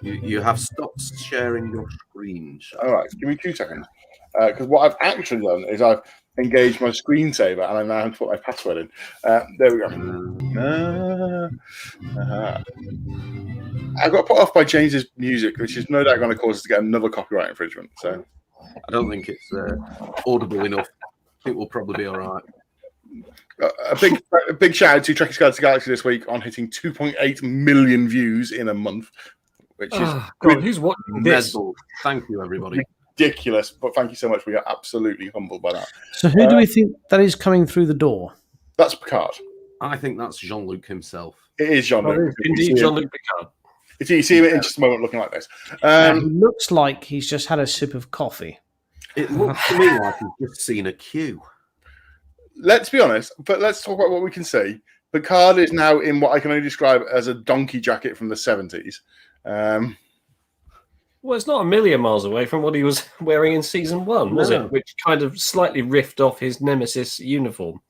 Speaker 4: You have stopped sharing your screen.
Speaker 3: All right, give me 2 seconds. Because what I've actually done is I've engaged my screensaver and I now have to put my password in. There we go. I got put off by James's music, which is no doubt going to cause us to get another copyright infringement. So
Speaker 4: I don't think it's audible enough. I think we'll probably be all right.
Speaker 3: A big shout out to Trekkies Guide to the Galaxy this week on hitting 2.8 million views in a month, which is
Speaker 2: God, who's watching this?
Speaker 4: Thank you, everybody.
Speaker 3: Ridiculous, but thank you so much. We are absolutely humbled by that.
Speaker 1: So, who do we think that is coming through the door?
Speaker 3: That's Picard.
Speaker 4: I think that's Jean-Luc himself.
Speaker 3: It is Jean-Luc.
Speaker 2: Indeed, Jean-Luc Picard.
Speaker 3: You see him in just a moment looking like this.
Speaker 1: He looks like he's just had a sip of coffee.
Speaker 4: It looks to me like he's just seen a queue.
Speaker 3: Let's be honest, but let's talk about what we can see. Picard is now in what I can only describe as a donkey jacket from the 70s.
Speaker 2: Well, it's not a million miles away from what he was wearing in season 1, was it? Which kind of slightly riffed off his Nemesis uniform.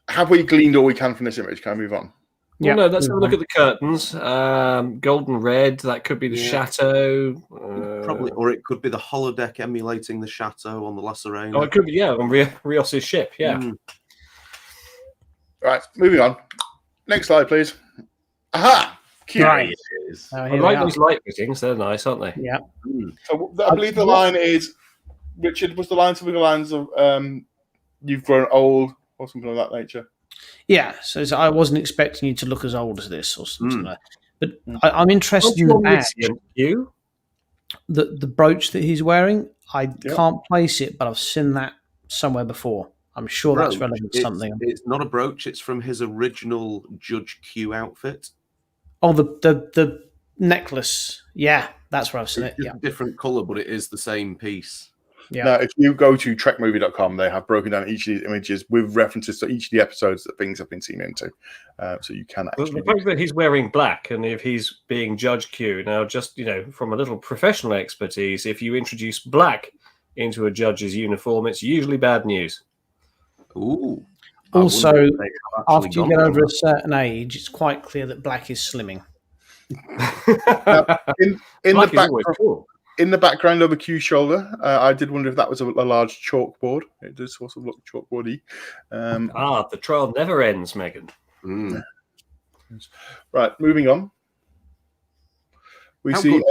Speaker 3: Have we gleaned all we can from this image? Can I move on?
Speaker 2: Well, no, let's have a look at the curtains. Golden red, that could be the chateau.
Speaker 4: Probably, or it could be the holodeck emulating the chateau on the La Serena.
Speaker 2: Oh, it could be, on Rios's ship,
Speaker 3: Right, moving on. Next slide, please. Aha!
Speaker 1: Right.
Speaker 2: I like those light fittings. They're nice, aren't they?
Speaker 1: Yeah.
Speaker 3: So I believe the line is, Richard, was the line something along the lines of you've grown old or something of that nature?
Speaker 1: Yeah, so I wasn't expecting you to look as old as this or something like that. But I'm interested in the badge.
Speaker 2: You?
Speaker 1: The brooch that he's wearing, I can't place it, but I've seen that somewhere before. I'm sure that's relevant to something.
Speaker 4: It's not a brooch. It's from his original Judge Q outfit.
Speaker 1: Oh, the necklace. Yeah, that's where I've seen it.
Speaker 4: It's a different colour, but it is the same piece.
Speaker 1: Yeah.
Speaker 3: Now, if you go to trekmovie.com, they have broken down each of these images with references to each of the episodes that things have been seen into. So you can actually...
Speaker 2: The fact that he's wearing black, and if he's being Judge Q, now just, from a little professional expertise, if you introduce black into a judge's uniform, it's usually bad news.
Speaker 4: Ooh.
Speaker 1: Also, after you get over a certain age, it's quite clear that black is slimming.
Speaker 3: In the background of the Q shoulder, I did wonder if that was a large chalkboard. It does sort of look chalkboardy.
Speaker 2: The trial never ends, Megan.
Speaker 3: Right, moving on. We
Speaker 4: How
Speaker 3: see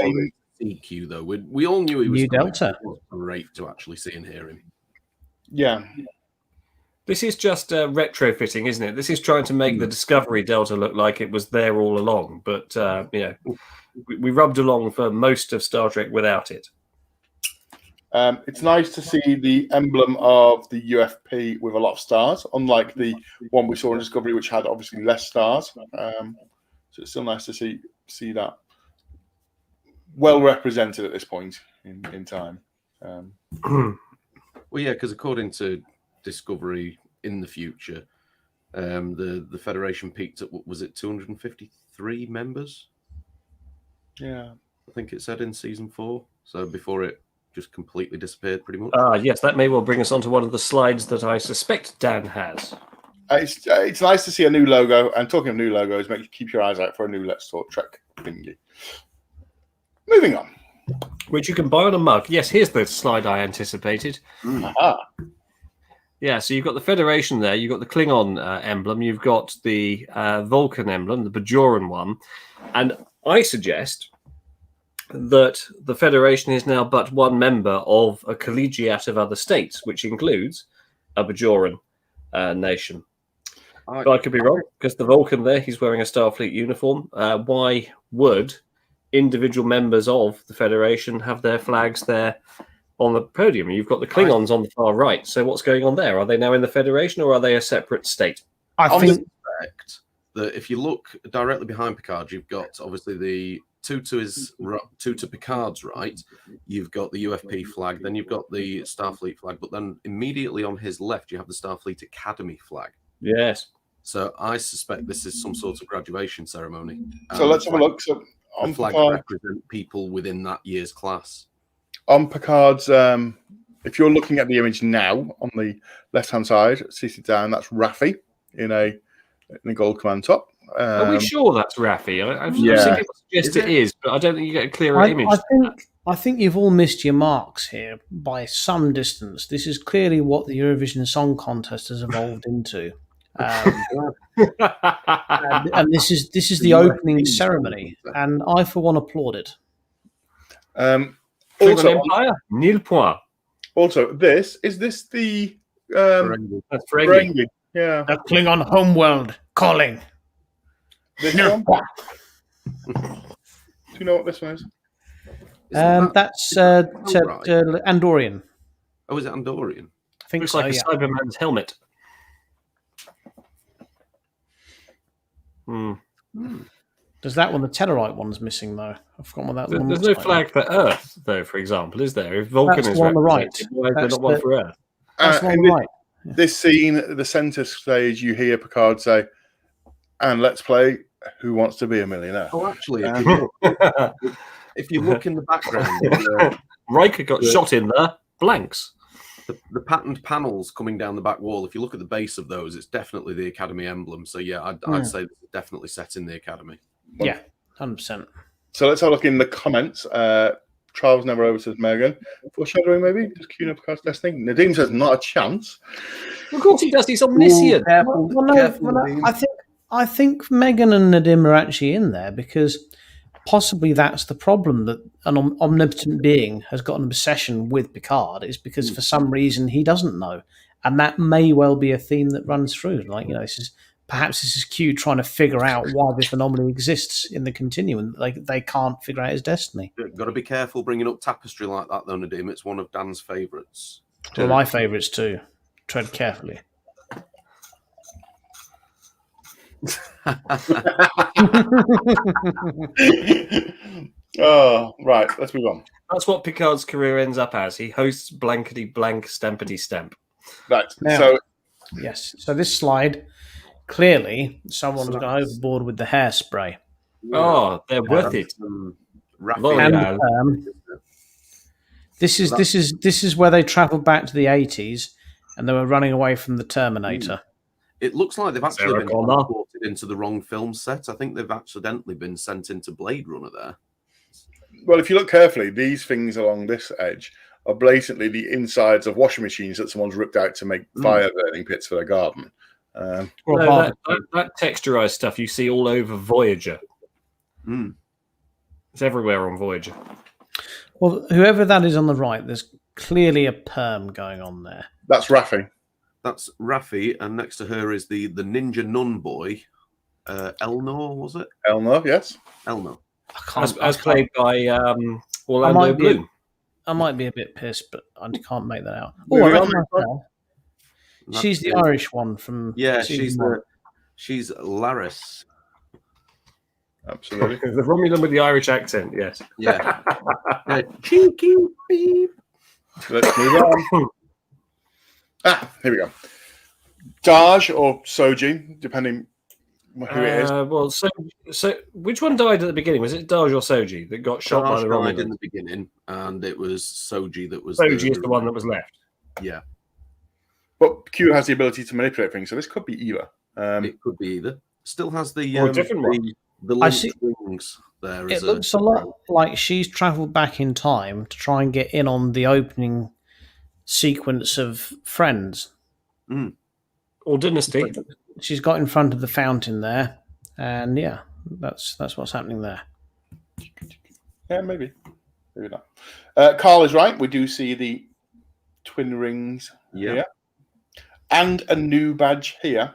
Speaker 4: CQ though. We all knew he was
Speaker 1: New Delta.
Speaker 4: It was great to actually see and hear him.
Speaker 3: Yeah.
Speaker 2: This is just retrofitting, isn't it? This is trying to make the Discovery Delta look like it was there all along. But, we rubbed along for most of Star Trek without it.
Speaker 3: It's nice to see the emblem of the UFP with a lot of stars, unlike the one we saw in Discovery, which had obviously less stars. So it's still nice to see that well represented at this point in time.
Speaker 4: Well, yeah, because according to Discovery in the future, the Federation peaked at, what was it, 253 members?
Speaker 3: Yeah.
Speaker 4: I think it said in season 4. So before it just completely disappeared pretty much.
Speaker 2: Yes, that may well bring us onto one of the slides that I suspect Dan has.
Speaker 3: It's nice to see a new logo. And talking of new logos, keep your eyes out for a new Let's Talk Trek thingy. Moving on.
Speaker 2: Which you can buy on a mug. Yes, here's the slide I anticipated. Yeah, so you've got the Federation there. You've got the Klingon emblem. You've got the Vulcan emblem, the Bajoran one. And I suggest that the Federation is now but one member of a collegiate of other states, which includes a Bajoran nation. But I could be wrong, because the Vulcan there, he's wearing a Starfleet uniform. Why would individual members of the Federation have their flags there on the podium? You've got the Klingons on the far right. So what's going on there? Are they now in the Federation, or are they a separate state?
Speaker 1: I think
Speaker 4: that if you look directly behind Picard, you've got obviously the two to Picard's right. You've got the UFP flag, then you've got the Starfleet flag, but then immediately on his left, you have the Starfleet Academy flag.
Speaker 2: Yes.
Speaker 4: So I suspect this is some sort of graduation ceremony.
Speaker 3: So let's have a look. So
Speaker 4: the flags represent people within that year's class.
Speaker 3: On Picard's, if you're looking at the image now on the left-hand side, seated down, that's Raffi in a gold command top.
Speaker 2: Are we sure that's Raffi? I've seen people suggest it is, but I don't think you get a clearer image.
Speaker 1: I think you've all missed your marks here by some distance. This is clearly what the Eurovision Song Contest has evolved into. And this is the opening ceremony, and I, for one, applaud it.
Speaker 3: Also,
Speaker 2: Empire, nil point.
Speaker 3: Also, is this the
Speaker 2: that's
Speaker 3: Ferengi? Yeah,
Speaker 1: the Klingon homeworld calling.
Speaker 3: This one? Do you know what this one is?
Speaker 1: That's Andorian.
Speaker 4: Oh, is it Andorian?
Speaker 1: I think
Speaker 2: looks
Speaker 1: so,
Speaker 2: like a Cyberman's helmet.
Speaker 1: Does that one, the Tellarite one's missing though? I've forgotten what that one
Speaker 2: There's
Speaker 1: looks
Speaker 2: no
Speaker 1: like.
Speaker 2: flag for Earth, though, for example, is there? If Vulcan
Speaker 1: That's
Speaker 2: is
Speaker 1: the one on the right.
Speaker 2: why is there not one for Earth?
Speaker 1: That's the one on the right.
Speaker 3: This scene, the center stage, you hear Picard say, "And let's play Who Wants to Be a Millionaire."
Speaker 4: Oh, actually, if you look in the background,
Speaker 2: Riker got shot in there. Blanks.
Speaker 4: The patterned panels coming down the back wall, if you look at the base of those, it's definitely the Academy emblem. So yeah, I'd say this is definitely set in the Academy.
Speaker 1: Yeah, 100%.
Speaker 3: So let's have a look in the comments. Trials never over, says Megan. Foreshadowing, maybe? Does Q never cast Destiny? Nadim says not a chance.
Speaker 2: Of course he does. He's omniscient.
Speaker 1: I think Megan and Nadim are actually in there because possibly that's the problem, that an omnipotent being has got an obsession with Picard, is because for some reason he doesn't know. And that may well be a theme that runs through. Like, perhaps this is Q trying to figure out why this anomaly exists in the continuum. Like, they can't figure out his destiny.
Speaker 4: Got to be careful bringing up Tapestry like that, though, Nadim. It's one of Dan's favourites.
Speaker 1: One of my favourites too. Tread carefully.
Speaker 3: Oh, right. Let's move on.
Speaker 2: That's what Picard's career ends up as. He hosts blankety blank stampity stamp.
Speaker 3: Right.
Speaker 1: Now, yes. So this slide, clearly, someone's gone overboard with the hairspray.
Speaker 2: Oh, they're worth it.
Speaker 1: And, this is where they travelled back to the 80s, and they were running away from the Terminator.
Speaker 4: It looks like they've actually been transported into the wrong film set. I think they've accidentally been sent into Blade Runner there.
Speaker 3: Well, if you look carefully, these things along this edge are blatantly the insides of washing machines that someone's ripped out to make fire burning pits for their garden.
Speaker 2: That texturized stuff you see all over Voyager. It's everywhere on Voyager.
Speaker 1: Well, whoever that is on the right, there's clearly a perm going on there.
Speaker 3: That's Raffi.
Speaker 4: That's Raffi, and next to her is the ninja nun boy, Elnor, was it?
Speaker 3: Elnor, yes.
Speaker 4: Elnor.
Speaker 2: As played by Orlando Bloom.
Speaker 1: I might be a bit pissed, but I can't make that out. Oh, I recognize her. She's the Irish one from...
Speaker 4: Yeah, she's Laris.
Speaker 3: Absolutely.
Speaker 2: The Romulan with the Irish accent, yes.
Speaker 4: Yeah. Cheeky beep.
Speaker 3: Let's move on. Here we go. Daj or Soji, depending who it is.
Speaker 2: Well, so which one died at the beginning? Was it Daj or Soji that got shot by the Romulans?
Speaker 4: Died in the beginning, and it was Soji that was...
Speaker 2: Soji is the one that was left.
Speaker 4: Yeah.
Speaker 3: But Q has the ability to manipulate things, so this could be either.
Speaker 4: It could be either. Still has the
Speaker 2: different one.
Speaker 4: The wings there.
Speaker 1: It looks a lot like she's travelled back in time to try and get in on the opening sequence of Friends.
Speaker 2: Or Dynasty.
Speaker 1: She's got in front of the fountain there, and yeah, that's what's happening there.
Speaker 3: Yeah, maybe not. Carl is right. We do see the twin rings here, and a new badge here,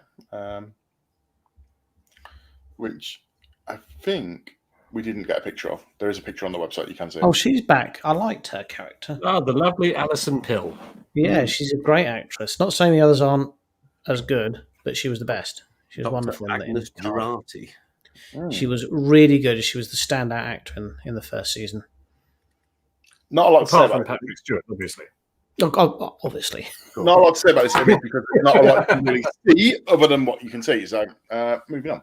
Speaker 3: which I think we didn't get a picture of. There is a picture on the website you can see.
Speaker 1: Oh, she's back. I liked her character.
Speaker 2: Oh, the lovely Alison Pill.
Speaker 1: Yeah, she's a great actress. Not saying the others aren't as good, but she was the best. She was wonderful.
Speaker 4: Agnes Girardi.
Speaker 1: She was really good. She was the standout actor in the first season.
Speaker 3: Not a lot to say
Speaker 2: Apart
Speaker 3: about
Speaker 2: from Patrick Stewart, obviously.
Speaker 1: Obviously.
Speaker 3: Not a lot to say about this image because there's not a lot you can really see other than what you can see. So, moving on.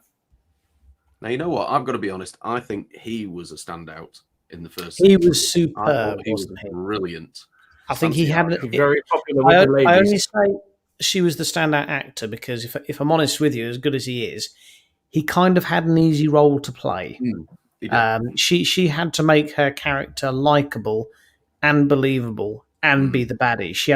Speaker 4: Now, you know what? I've got to be honest. I think he was a standout in the first
Speaker 1: He
Speaker 4: season.
Speaker 1: was superb,
Speaker 4: he was
Speaker 1: wasn't he?
Speaker 4: brilliant.
Speaker 1: I think he had...
Speaker 2: Very popular with the ladies.
Speaker 1: I only say she was the standout actor because if I'm honest with you, as good as he is, he kind of had an easy role to play. She had to make her character likable and believable and be the baddie. She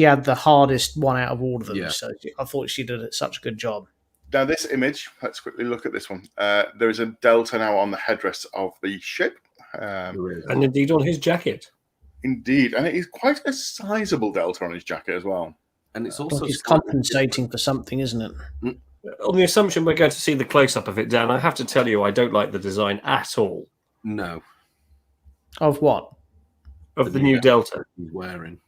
Speaker 1: had the hardest one out of all of them.
Speaker 3: Yeah.
Speaker 1: So I thought she did such a good job.
Speaker 3: Now, this image, let's quickly look at this one. There is a delta now on the headrest of the ship.
Speaker 2: And indeed on his jacket.
Speaker 3: Indeed. And it is quite a sizable delta on his jacket as well.
Speaker 4: And it's also...
Speaker 1: He's compensating for something, isn't it?
Speaker 2: On the assumption we're going to see the close-up of it, Dan, I have to tell you I don't like the design at all.
Speaker 4: No.
Speaker 1: Of what?
Speaker 2: Of the new delta.
Speaker 4: He's wearing.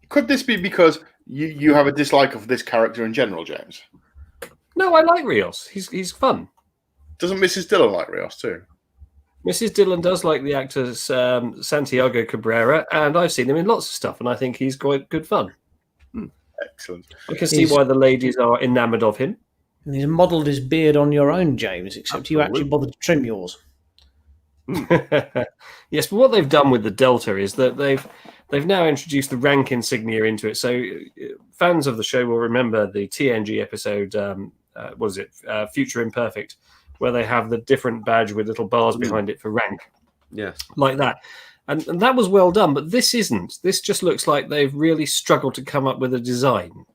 Speaker 3: Could this be because you have a dislike of this character in general, James?
Speaker 2: No, I like Rios. He's fun.
Speaker 3: Doesn't Mrs. Dillon like Rios too?
Speaker 2: Mrs. Dillon does like the actor Santiago Cabrera, and I've seen him in lots of stuff, and I think he's quite good fun.
Speaker 3: Excellent.
Speaker 2: I can see why the ladies are enamoured of him.
Speaker 1: And he's modelled his beard on your own, James, except you actually bothered to trim yours.
Speaker 2: Yes, but what they've done with the Delta is that they've now introduced the rank insignia into it. So fans of the show will remember the TNG episode, what is it, Future Imperfect, where they have the different badge with little bars behind it for rank.
Speaker 4: Yes.
Speaker 2: Like that. And that was well done, but this isn't. This just looks like they've really struggled to come up with a design.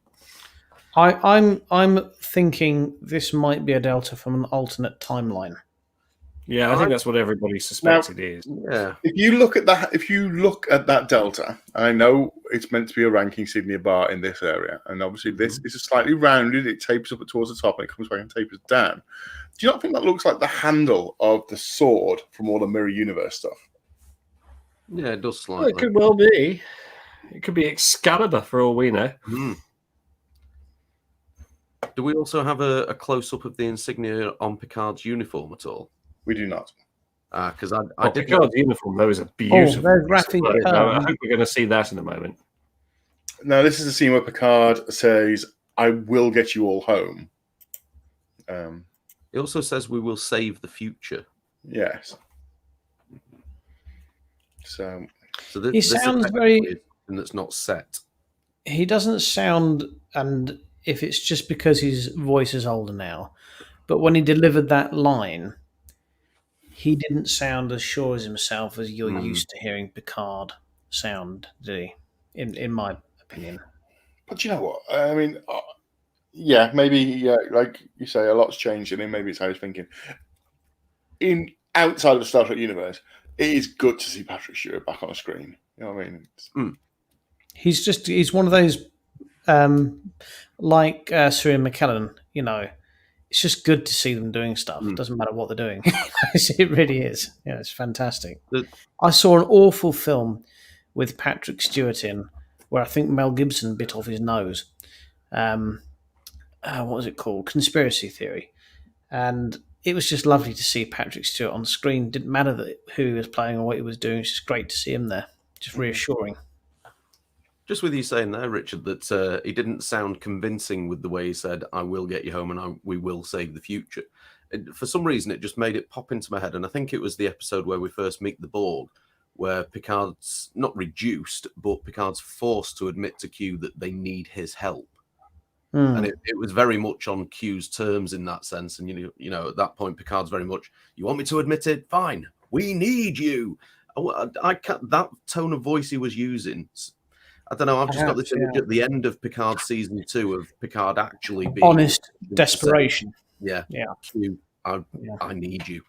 Speaker 1: I'm thinking this might be a Delta from an alternate timeline.
Speaker 2: Yeah, I think that's what everybody suspects it is.
Speaker 4: Yeah.
Speaker 3: If you look at that Delta, I know it's meant to be a ranking insignia bar in this area, and obviously this is slightly rounded. It tapers up towards the top, and it comes back and tapers down. Do you not think that looks like the handle of the sword from all the Mirror Universe stuff?
Speaker 4: Yeah, it does
Speaker 2: Well,
Speaker 4: slightly.
Speaker 2: it could well be. It could be Excalibur for all we know.
Speaker 4: Do we also have a close-up of the insignia on Picard's uniform at all?
Speaker 3: We do not.
Speaker 4: Because I did.
Speaker 2: Picard's uniform, though, is a beautiful.
Speaker 1: there's Raffi
Speaker 2: I hope we're going to see that in a moment.
Speaker 3: Now, this is a scene where Picard says, "I will get you all home."
Speaker 4: It also says we will save the future.
Speaker 3: Yes. So
Speaker 1: He sounds very.
Speaker 4: And that's not set.
Speaker 1: He doesn't sound, and if it's just because his voice is older now, but when he delivered that line, he didn't sound as sure as himself as you're used to hearing Picard sound, did he? In my opinion.
Speaker 3: But you know what? I mean, yeah, maybe, like you say, a lot's changed in him. Maybe it's how he's thinking. Outside of the Star Trek universe, it is good to see Patrick Stewart back on a screen. You know what I mean?
Speaker 1: He's one of those, like Sir McKellen, you know, it's just good to see them doing stuff. It doesn't matter what they're doing. It really is. Yeah, it's fantastic. I saw an awful film with Patrick Stewart in where I think Mel Gibson bit off his nose. What was it called? Conspiracy Theory. And it was just lovely to see Patrick Stewart on screen. Didn't matter who he was playing or what he was doing. It's just great to see him there. Just reassuring.
Speaker 4: Just with you saying there, Richard, that he didn't sound convincing with the way he said, "I will get you home and we will save the future." For some reason, it just made it pop into my head. And I think it was the episode where we first meet the Borg, where Picard's not reduced, but Picard's forced to admit to Q that they need his help. And it was very much on Q's terms in that sense. And, you know, at that point, Picard's very much, "You want me to admit it? Fine. We need you." I can't, that tone of voice he was using, I don't know. I've just got this image at the end of Picard season 2 of Picard actually being
Speaker 1: honest desperation.
Speaker 4: Yeah. Q, I need you.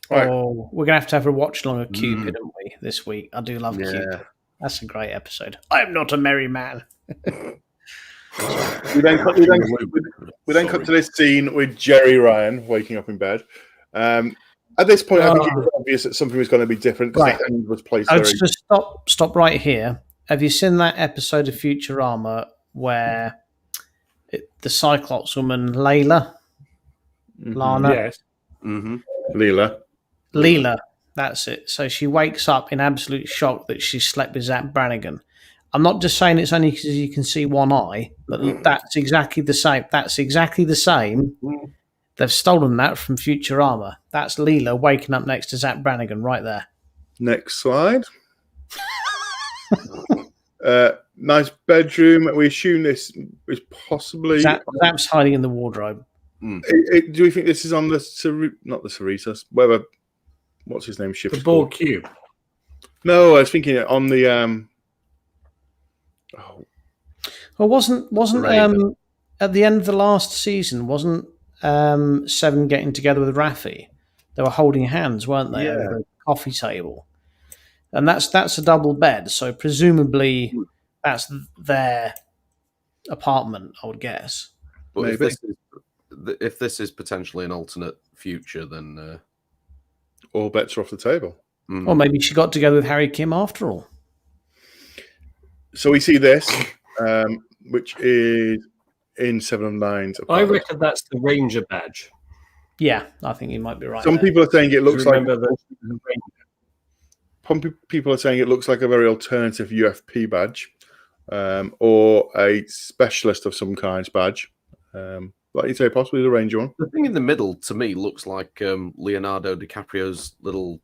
Speaker 3: Right.
Speaker 1: Oh, we're going to have a watch along of Cupid, aren't we, this week? I do love Cupid. That's a great episode. I am not a merry man.
Speaker 3: We then cut to this scene with Jerry Ryan waking up in bed. At this point, I think it was obvious that something was going to be different because the end was placed very...
Speaker 1: Just stop right here. Have you seen that episode of Futurama where the Cyclops woman, Lana?
Speaker 2: Yes.
Speaker 1: Leela, that's it. So she wakes up in absolute shock that she slept with Zach Brannigan. I'm not just saying it's only because you can see one eye, but that's exactly the same. That's exactly the same. They've stolen that from Futurama. That's Leela waking up next to Zach Brannigan right there.
Speaker 3: Next slide. Nice bedroom. We assume this is possibly...
Speaker 1: Zap's hiding in the wardrobe.
Speaker 3: Do we think this is on the... Not the Cerritos. Whatever. What's his name?
Speaker 2: The Borg cube.
Speaker 3: No, I was thinking on the...
Speaker 1: Well, wasn't at the end of the last season, wasn't Seven getting together with Raffi? They were holding hands, weren't they, over the coffee table? And that's a double bed, so presumably that's their apartment, I would guess.
Speaker 4: But if this is potentially an alternate future, then
Speaker 3: all bets are off the table.
Speaker 1: Or maybe she got together with Harry Kim after all.
Speaker 3: So we see this, which is in 7 of 9's.
Speaker 2: I reckon that's the Ranger badge.
Speaker 1: Yeah, I think you might be right.
Speaker 3: Some people are saying it looks like... People are saying it looks like a very alternative UFP badge, or a specialist of some kind badge. like you say, possibly the Ranger one.
Speaker 4: The thing in the middle, to me, looks like Leonardo DiCaprio's little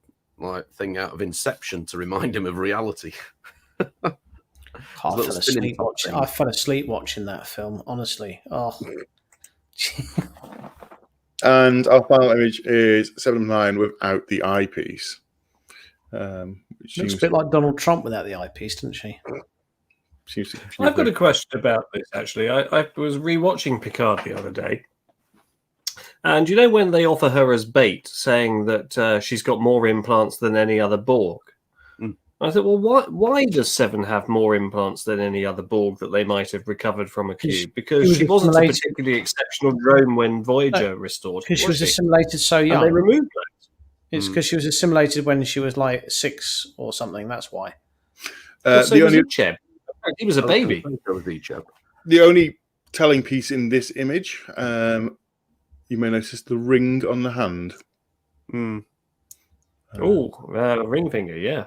Speaker 4: thing out of Inception to remind him of reality.
Speaker 1: I fell asleep watching that film, honestly. Oh.
Speaker 3: And our final image is 7 of 9 without the eyepiece.
Speaker 1: Looks a bit like Donald Trump without the eyepiece, doesn't she?
Speaker 2: I've got a question about this, actually. I was rewatching Picard the other day. And you know when they offer her as bait, saying that she's got more implants than any other Borg? I thought, well, why does Seven have more implants than any other Borg that they might have recovered from a cube? Because she wasn't a particularly exceptional drone when Voyager restored.
Speaker 1: Because she was assimilated so young.
Speaker 2: And they removed those.
Speaker 1: It's because she was assimilated when she was like 6 or something. That's why.
Speaker 2: He was a baby.
Speaker 3: The only telling piece in this image, you may notice the ring on the hand.
Speaker 2: Ring finger, yeah.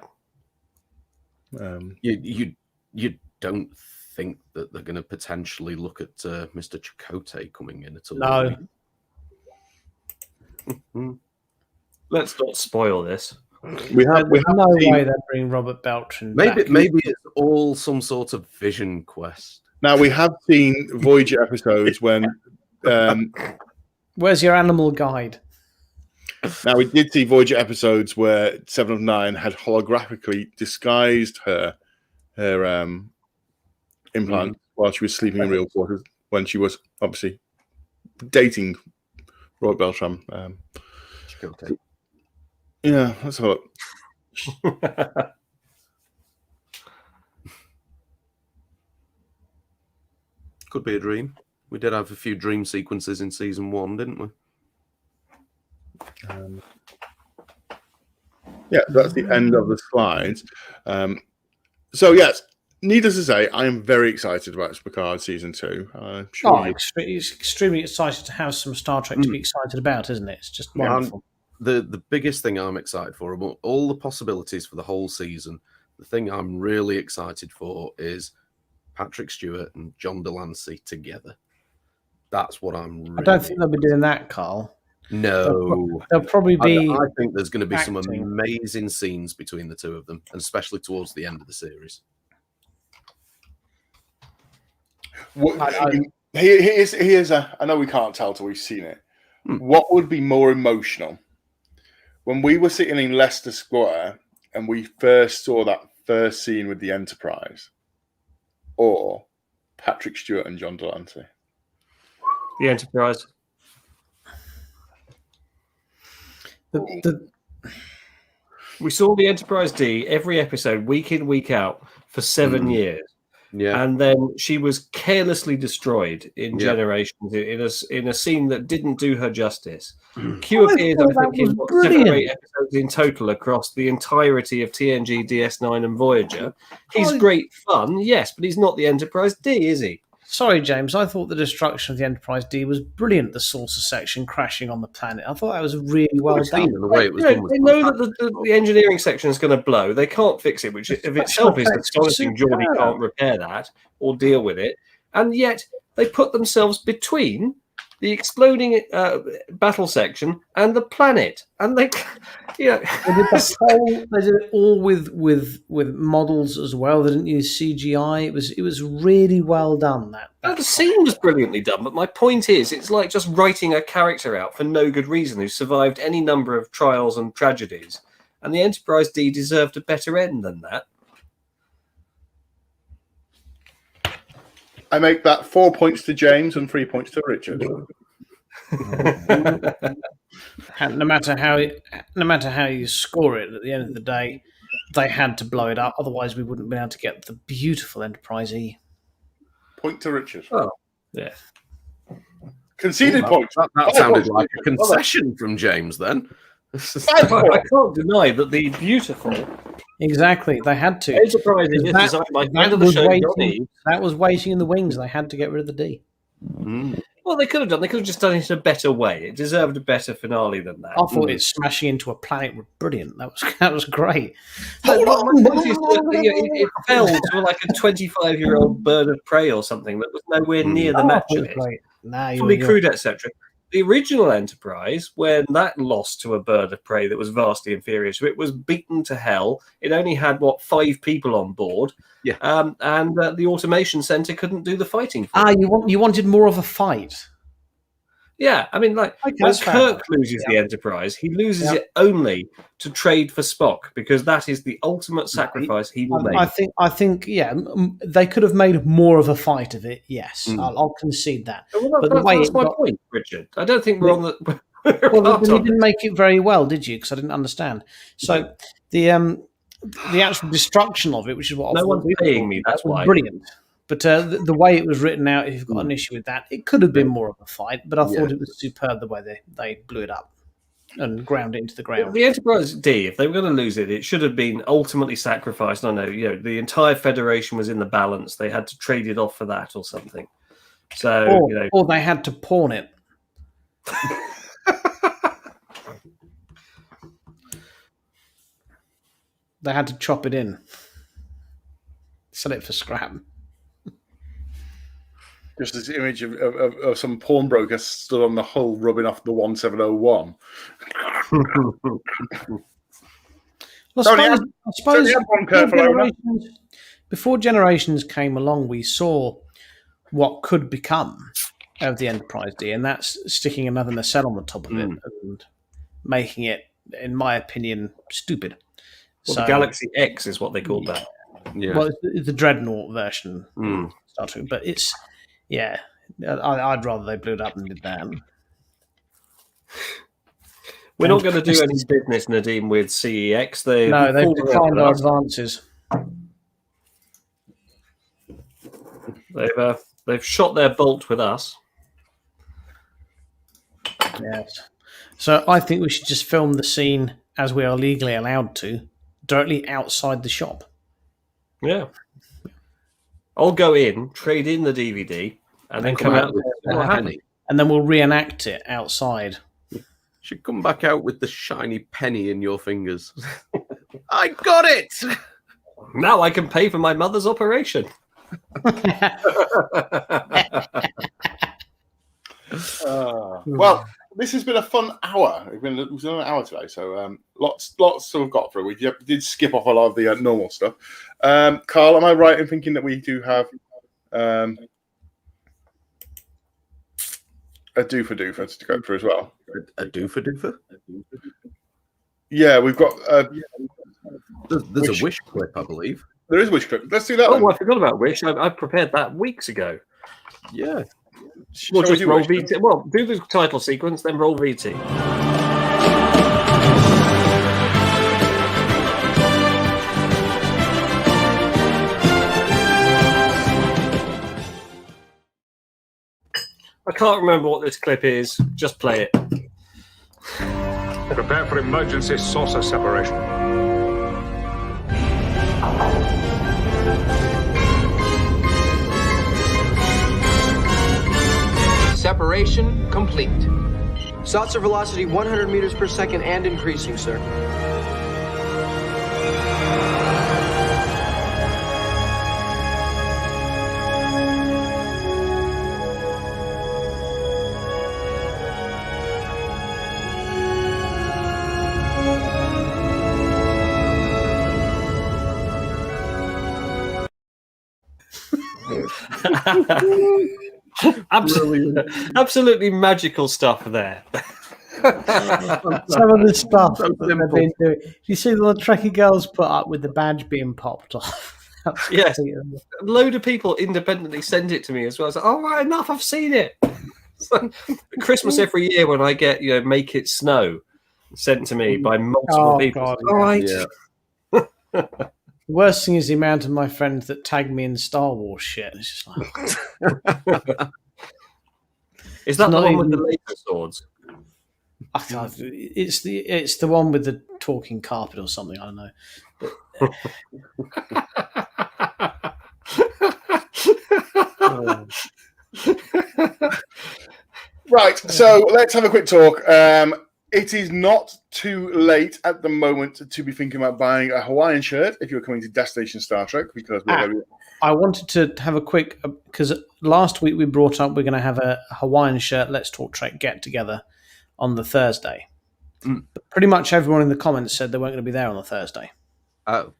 Speaker 4: You don't think that they're going to potentially look at Mr. Chakotay coming in at all?
Speaker 1: No.
Speaker 2: Let's not spoil this.
Speaker 3: We have
Speaker 1: no way they're bringing Robert Beltran back.
Speaker 4: Maybe it's all some sort of vision quest.
Speaker 3: Now, we have seen Voyager episodes when...
Speaker 1: Where's your animal guide?
Speaker 3: Now, we did see Voyager episodes where 7 of 9 had holographically disguised her implant while she was sleeping in real quarters, when she was obviously dating Robert Beltran. Yeah, let's have a look.
Speaker 4: Could be a dream. We did have a few dream sequences in season 1, didn't we?
Speaker 3: Yeah, that's the end of the slides. So, yes, needless to say, I am very excited about Picard season 2.
Speaker 1: It's extremely excited to have some Star Trek to be excited about, isn't it? It's just wonderful.
Speaker 4: The biggest thing I'm excited for, about all the possibilities for the whole season, the thing I'm really excited for is Patrick Stewart and John Delancey together. That's what I'm really...
Speaker 1: I don't think they'll be doing that, Carl.
Speaker 4: No.
Speaker 1: They'll probably be...
Speaker 4: I think there's going to be
Speaker 1: acting.
Speaker 4: some amazing scenes between the two of them, and especially towards the end of the series.
Speaker 3: Here's I know we can't tell till we've seen it. What would be more emotional? When we were sitting in Leicester Square and we first saw that first scene with the Enterprise, or Patrick Stewart and John Delancey?
Speaker 2: The Enterprise. We saw the Enterprise D every episode, week in, week out, for 7 years.
Speaker 4: Yeah,
Speaker 2: and then she was carelessly destroyed in Generations in a scene that didn't do her justice. Q appeared, I think, in 7 or 8 episodes in total across the entirety of TNG, DS9, and Voyager. He's great fun, yes, but he's not the Enterprise D, is he?
Speaker 1: Sorry, James. I thought the destruction of the Enterprise D was brilliant. The saucer section crashing on the planet. I thought that was really well done.
Speaker 4: The way it was
Speaker 2: they know that the engineering section is going to blow. They can't fix it, which of itself is astonishing. Geordie can't repair that or deal with it, and yet they put themselves between the exploding battle section and the planet, and they did
Speaker 1: it all with models as well. They didn't use CGI. It was really well done.
Speaker 2: The scene was brilliantly done, but my point is, it's like just writing a character out for no good reason who survived any number of trials and tragedies, and the Enterprise D deserved a better end than that.
Speaker 3: I make that 4 points to James and 3 points to Richard.
Speaker 1: No matter how you score it, at the end of the day, they had to blow it up. Otherwise, we wouldn't have been able to get the beautiful Enterprise E.
Speaker 3: Point to Richard.
Speaker 2: Oh, yeah.
Speaker 3: Conceded points.
Speaker 4: That sounded like a concession from James then.
Speaker 2: I can't deny that the beautiful...
Speaker 1: Exactly, they had to.
Speaker 2: Enterprise is designed by friend of the show, Johnny.
Speaker 1: That was waiting in the wings. They had to get rid of the D.
Speaker 2: Well, they could have done. They could have just done it in a better way. It deserved a better finale than that.
Speaker 1: I thought it smashing into a planet was brilliant. That was great.
Speaker 2: It fell to like a 25-year-old bird of prey or something that was nowhere near the match of it. fully crewed, etc. The original Enterprise, when that lost to a bird of prey that was vastly inferior to it, was beaten to hell. It only had 5 people on board, and the automation center couldn't do the fighting.
Speaker 1: You wanted more of a fight.
Speaker 2: Yeah, I mean, when Kirk loses the Enterprise, he loses it only to trade for Spock, because that is the ultimate sacrifice he will make.
Speaker 1: I think, they could have made more of a fight of it. Yes, I'll concede that.
Speaker 2: But that's my point, Richard. I don't think we're on the.
Speaker 1: Well, you didn't make it very well, did you? Because I didn't understand. So the actual destruction of it, which is what
Speaker 2: no one's paying me. That's why
Speaker 1: brilliant. But the way it was written out, if you've got an issue with that, it could have been more of a fight. But I thought it was superb the way they blew it up and ground it into the ground.
Speaker 2: The Enterprise D, if they were going to lose it, it should have been ultimately sacrificed. I know, the entire Federation was in the balance. They had to trade it off for that or something. So,
Speaker 1: or they had to pawn it. They had to chop it in, sell it for scrap.
Speaker 3: Just this image of some pawnbroker stood on the hull rubbing off the 1701.
Speaker 1: I suppose before Generations came along, we saw what could become of the Enterprise D, and that's sticking another nacelle on the top of it and making it, in my opinion, stupid.
Speaker 2: Well, the Galaxy X is what they called that.
Speaker 1: Yeah. Well, it's the Dreadnought version, Star Trek, but it's. Yeah, I'd rather they blew it up than did that.
Speaker 2: We're not going to do any business, Nadeem, with CEX. They've
Speaker 1: declined our advances.
Speaker 2: They've shot their bolt with us.
Speaker 1: Yes. So I think we should just film the scene as we are legally allowed to, directly outside the shop.
Speaker 2: Yeah. I'll go in, trade in the DVD, and then come out with
Speaker 4: penny.
Speaker 1: And then we'll reenact it outside.
Speaker 4: Should come back out with the shiny penny in your fingers. I got it!
Speaker 2: Now I can pay for my mother's operation.
Speaker 3: Well, this has been a fun hour. We've done an hour today, so lots to have got through. We did skip off a lot of the normal stuff. Carl, am I right in thinking that we do have a doofer to go through as well?
Speaker 4: A doofer?
Speaker 3: Yeah, we've got.
Speaker 4: There's a wish clip, I believe.
Speaker 3: There is a wish clip. Let's do that.
Speaker 2: Oh, I forgot about wish. I prepared that weeks ago.
Speaker 4: Yeah.
Speaker 2: We'll just roll VT. Well, do the title sequence, then roll VT. I can't remember what this clip is. Just play it.
Speaker 6: Prepare for emergency saucer separation.
Speaker 7: Separation complete. Saucer velocity 100 meters per second and increasing, sir.
Speaker 2: Absolutely magical stuff there.
Speaker 1: Some of the stuff that they've been doing. You see the Trekkie girls put up with the badge being popped off.
Speaker 2: Yes, a load of people independently send it to me as well. I was like, oh, right, enough, I've seen it. Christmas every year when I get Make It Snow sent to me by multiple people. God, all right.
Speaker 1: Yeah. The worst thing is the amount of my friends that tag me in Star Wars shit. It's just like,
Speaker 2: is that the one with the laser swords?
Speaker 1: It's the one with the talking carpet or something. I don't
Speaker 3: know. Right, so let's have a quick talk. It is not too late at the moment to be thinking about buying a Hawaiian shirt if you're coming to Destination Star Trek, because we're going to be
Speaker 1: I wanted to have a quick, because last week we brought up we're going to have a Hawaiian shirt Let's Talk Trek get together on the Thursday. But pretty much everyone in the comments said they weren't going to be there on the Thursday.
Speaker 4: Oh.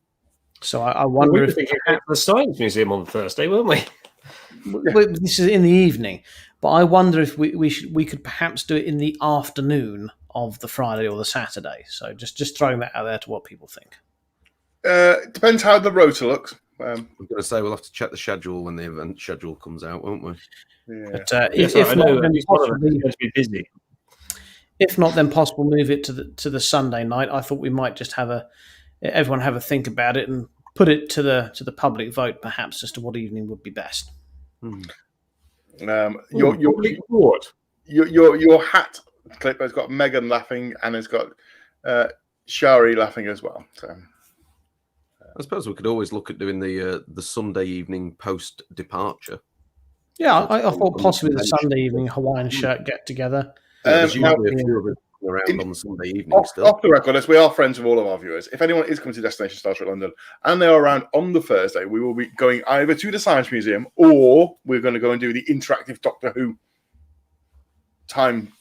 Speaker 1: So I wonder if...
Speaker 2: We were the Science Museum on Thursday, weren't we?
Speaker 1: Well, this is in the evening, but I wonder if we could perhaps do it in the afternoon of the Friday or the Saturday. So just throwing that out there to what people think.
Speaker 3: Depends how the rota looks.
Speaker 4: I'm going to say we'll have to check the schedule when the event schedule comes out, won't we?
Speaker 3: Yeah.
Speaker 1: But if not, then possibly
Speaker 2: going to be busy.
Speaker 1: If not, then possible move it to the Sunday night. I thought we might just everyone have a think about it and put it to the public vote, perhaps, as to what evening would be best.
Speaker 3: Your hat clip has got Megan laughing and it's got Shari laughing as well. So.
Speaker 4: I suppose we could always look at doing the Sunday evening post departure.
Speaker 1: Yeah, I thought possibly the Sunday evening Hawaiian shirt get together.
Speaker 4: There's usually a few of us around on the Sunday evening
Speaker 3: off the record, as we are friends with all of our viewers, if anyone is coming to Destination Star Trek London and they are around on the Thursday, we will be going either to the Science Museum or we're going to go and do the interactive Doctor Who time.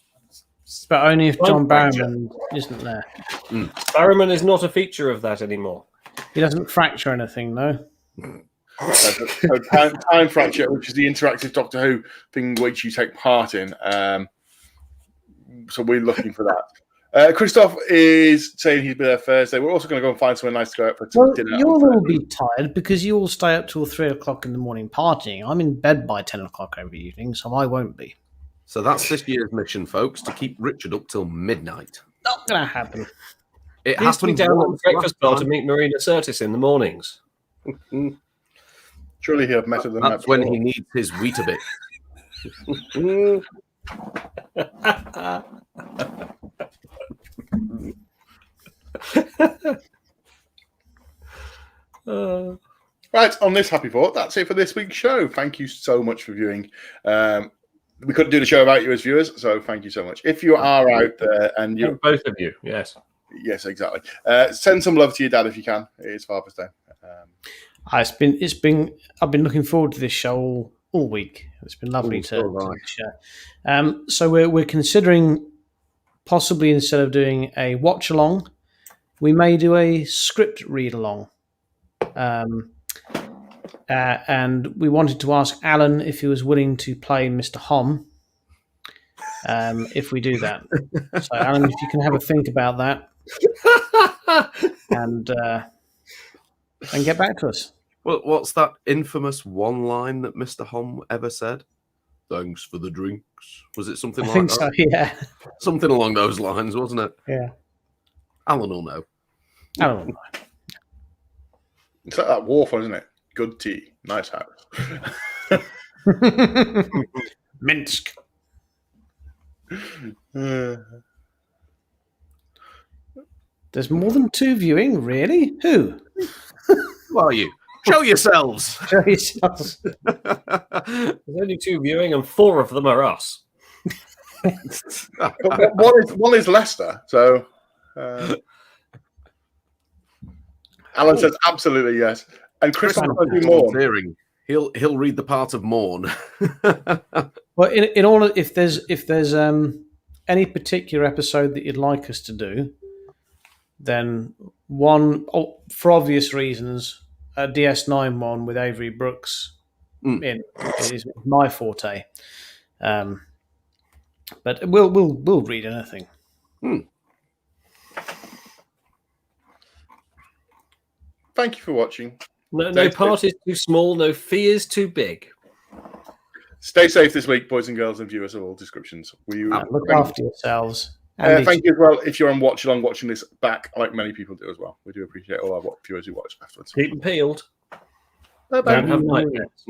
Speaker 1: But only if John Barrowman isn't there.
Speaker 2: Barrowman is not a feature of that anymore.
Speaker 1: He doesn't fracture anything, no.
Speaker 3: So time Fracture, which is the interactive Doctor Who thing which you take part in. So we're looking for that. Christoph is saying he'll be there Thursday. We're also going to go and find somewhere nice to go out for dinner.
Speaker 1: You'll all be tired because you all stay up till 3 o'clock in the morning partying. I'm in bed by 10 o'clock every evening, so I won't be.
Speaker 4: So that's this year's mission, folks, to keep Richard up till midnight.
Speaker 1: Not going to happen.
Speaker 4: It
Speaker 2: has to be down at the breakfast bar to meet Marina Sirtis in the mornings.
Speaker 3: Surely he'll have met them.
Speaker 4: That's when he needs his Weetabix.
Speaker 3: Right, on this happy thought, that's it for this week's show. Thank you so much for viewing. We couldn't do the show without you as viewers, so thank you so much. If you are out there and you,
Speaker 2: both of you, yes,
Speaker 3: exactly. Send some love to your dad if you can. It is Father's Day.
Speaker 1: I've been looking forward to this show all week. It's been lovely to share. So we're considering possibly, instead of doing a watch along, we may do a script read along. And we wanted to ask Alan if he was willing to play Mr. Hom. If we do that, so Alan, if you can have a think about that, and get back to us.
Speaker 4: Well, what's that infamous one line that Mr. Hom ever said? Thanks for the drinks. Was it something
Speaker 1: I
Speaker 4: like
Speaker 1: think
Speaker 4: that?
Speaker 1: So, yeah.
Speaker 4: Something along those lines, wasn't it?
Speaker 1: Yeah.
Speaker 4: Alan will know.
Speaker 1: Alan will know.
Speaker 3: It's like that wharf, isn't it? Good tea, nice house.
Speaker 1: Minsk. There's more than 2 viewing, really? Who?
Speaker 4: Who are you? Show yourselves.
Speaker 1: Show yourselves.
Speaker 2: There's only 2 viewing, and 4 of them are us.
Speaker 3: One is Leicester, so Alan says absolutely yes. And Chris will do Morn.
Speaker 4: He'll read the part of Morn.
Speaker 1: Well, in all, if there's any particular episode that you'd like us to do, then for obvious reasons, a DS9 one with Avery Brooks in is my forte. But we'll read anything.
Speaker 3: Thank you for watching.
Speaker 2: No part is too small, no fee is too big.
Speaker 3: Stay safe this week, boys and girls and viewers of all descriptions.
Speaker 1: Look after yourselves.
Speaker 3: Thank you as well if you're on watch along watching this back, like many people do as well. We do appreciate all our viewers who watch afterwards.
Speaker 2: Keep them peeled.
Speaker 3: Bye-bye.
Speaker 2: Don't have nightmares.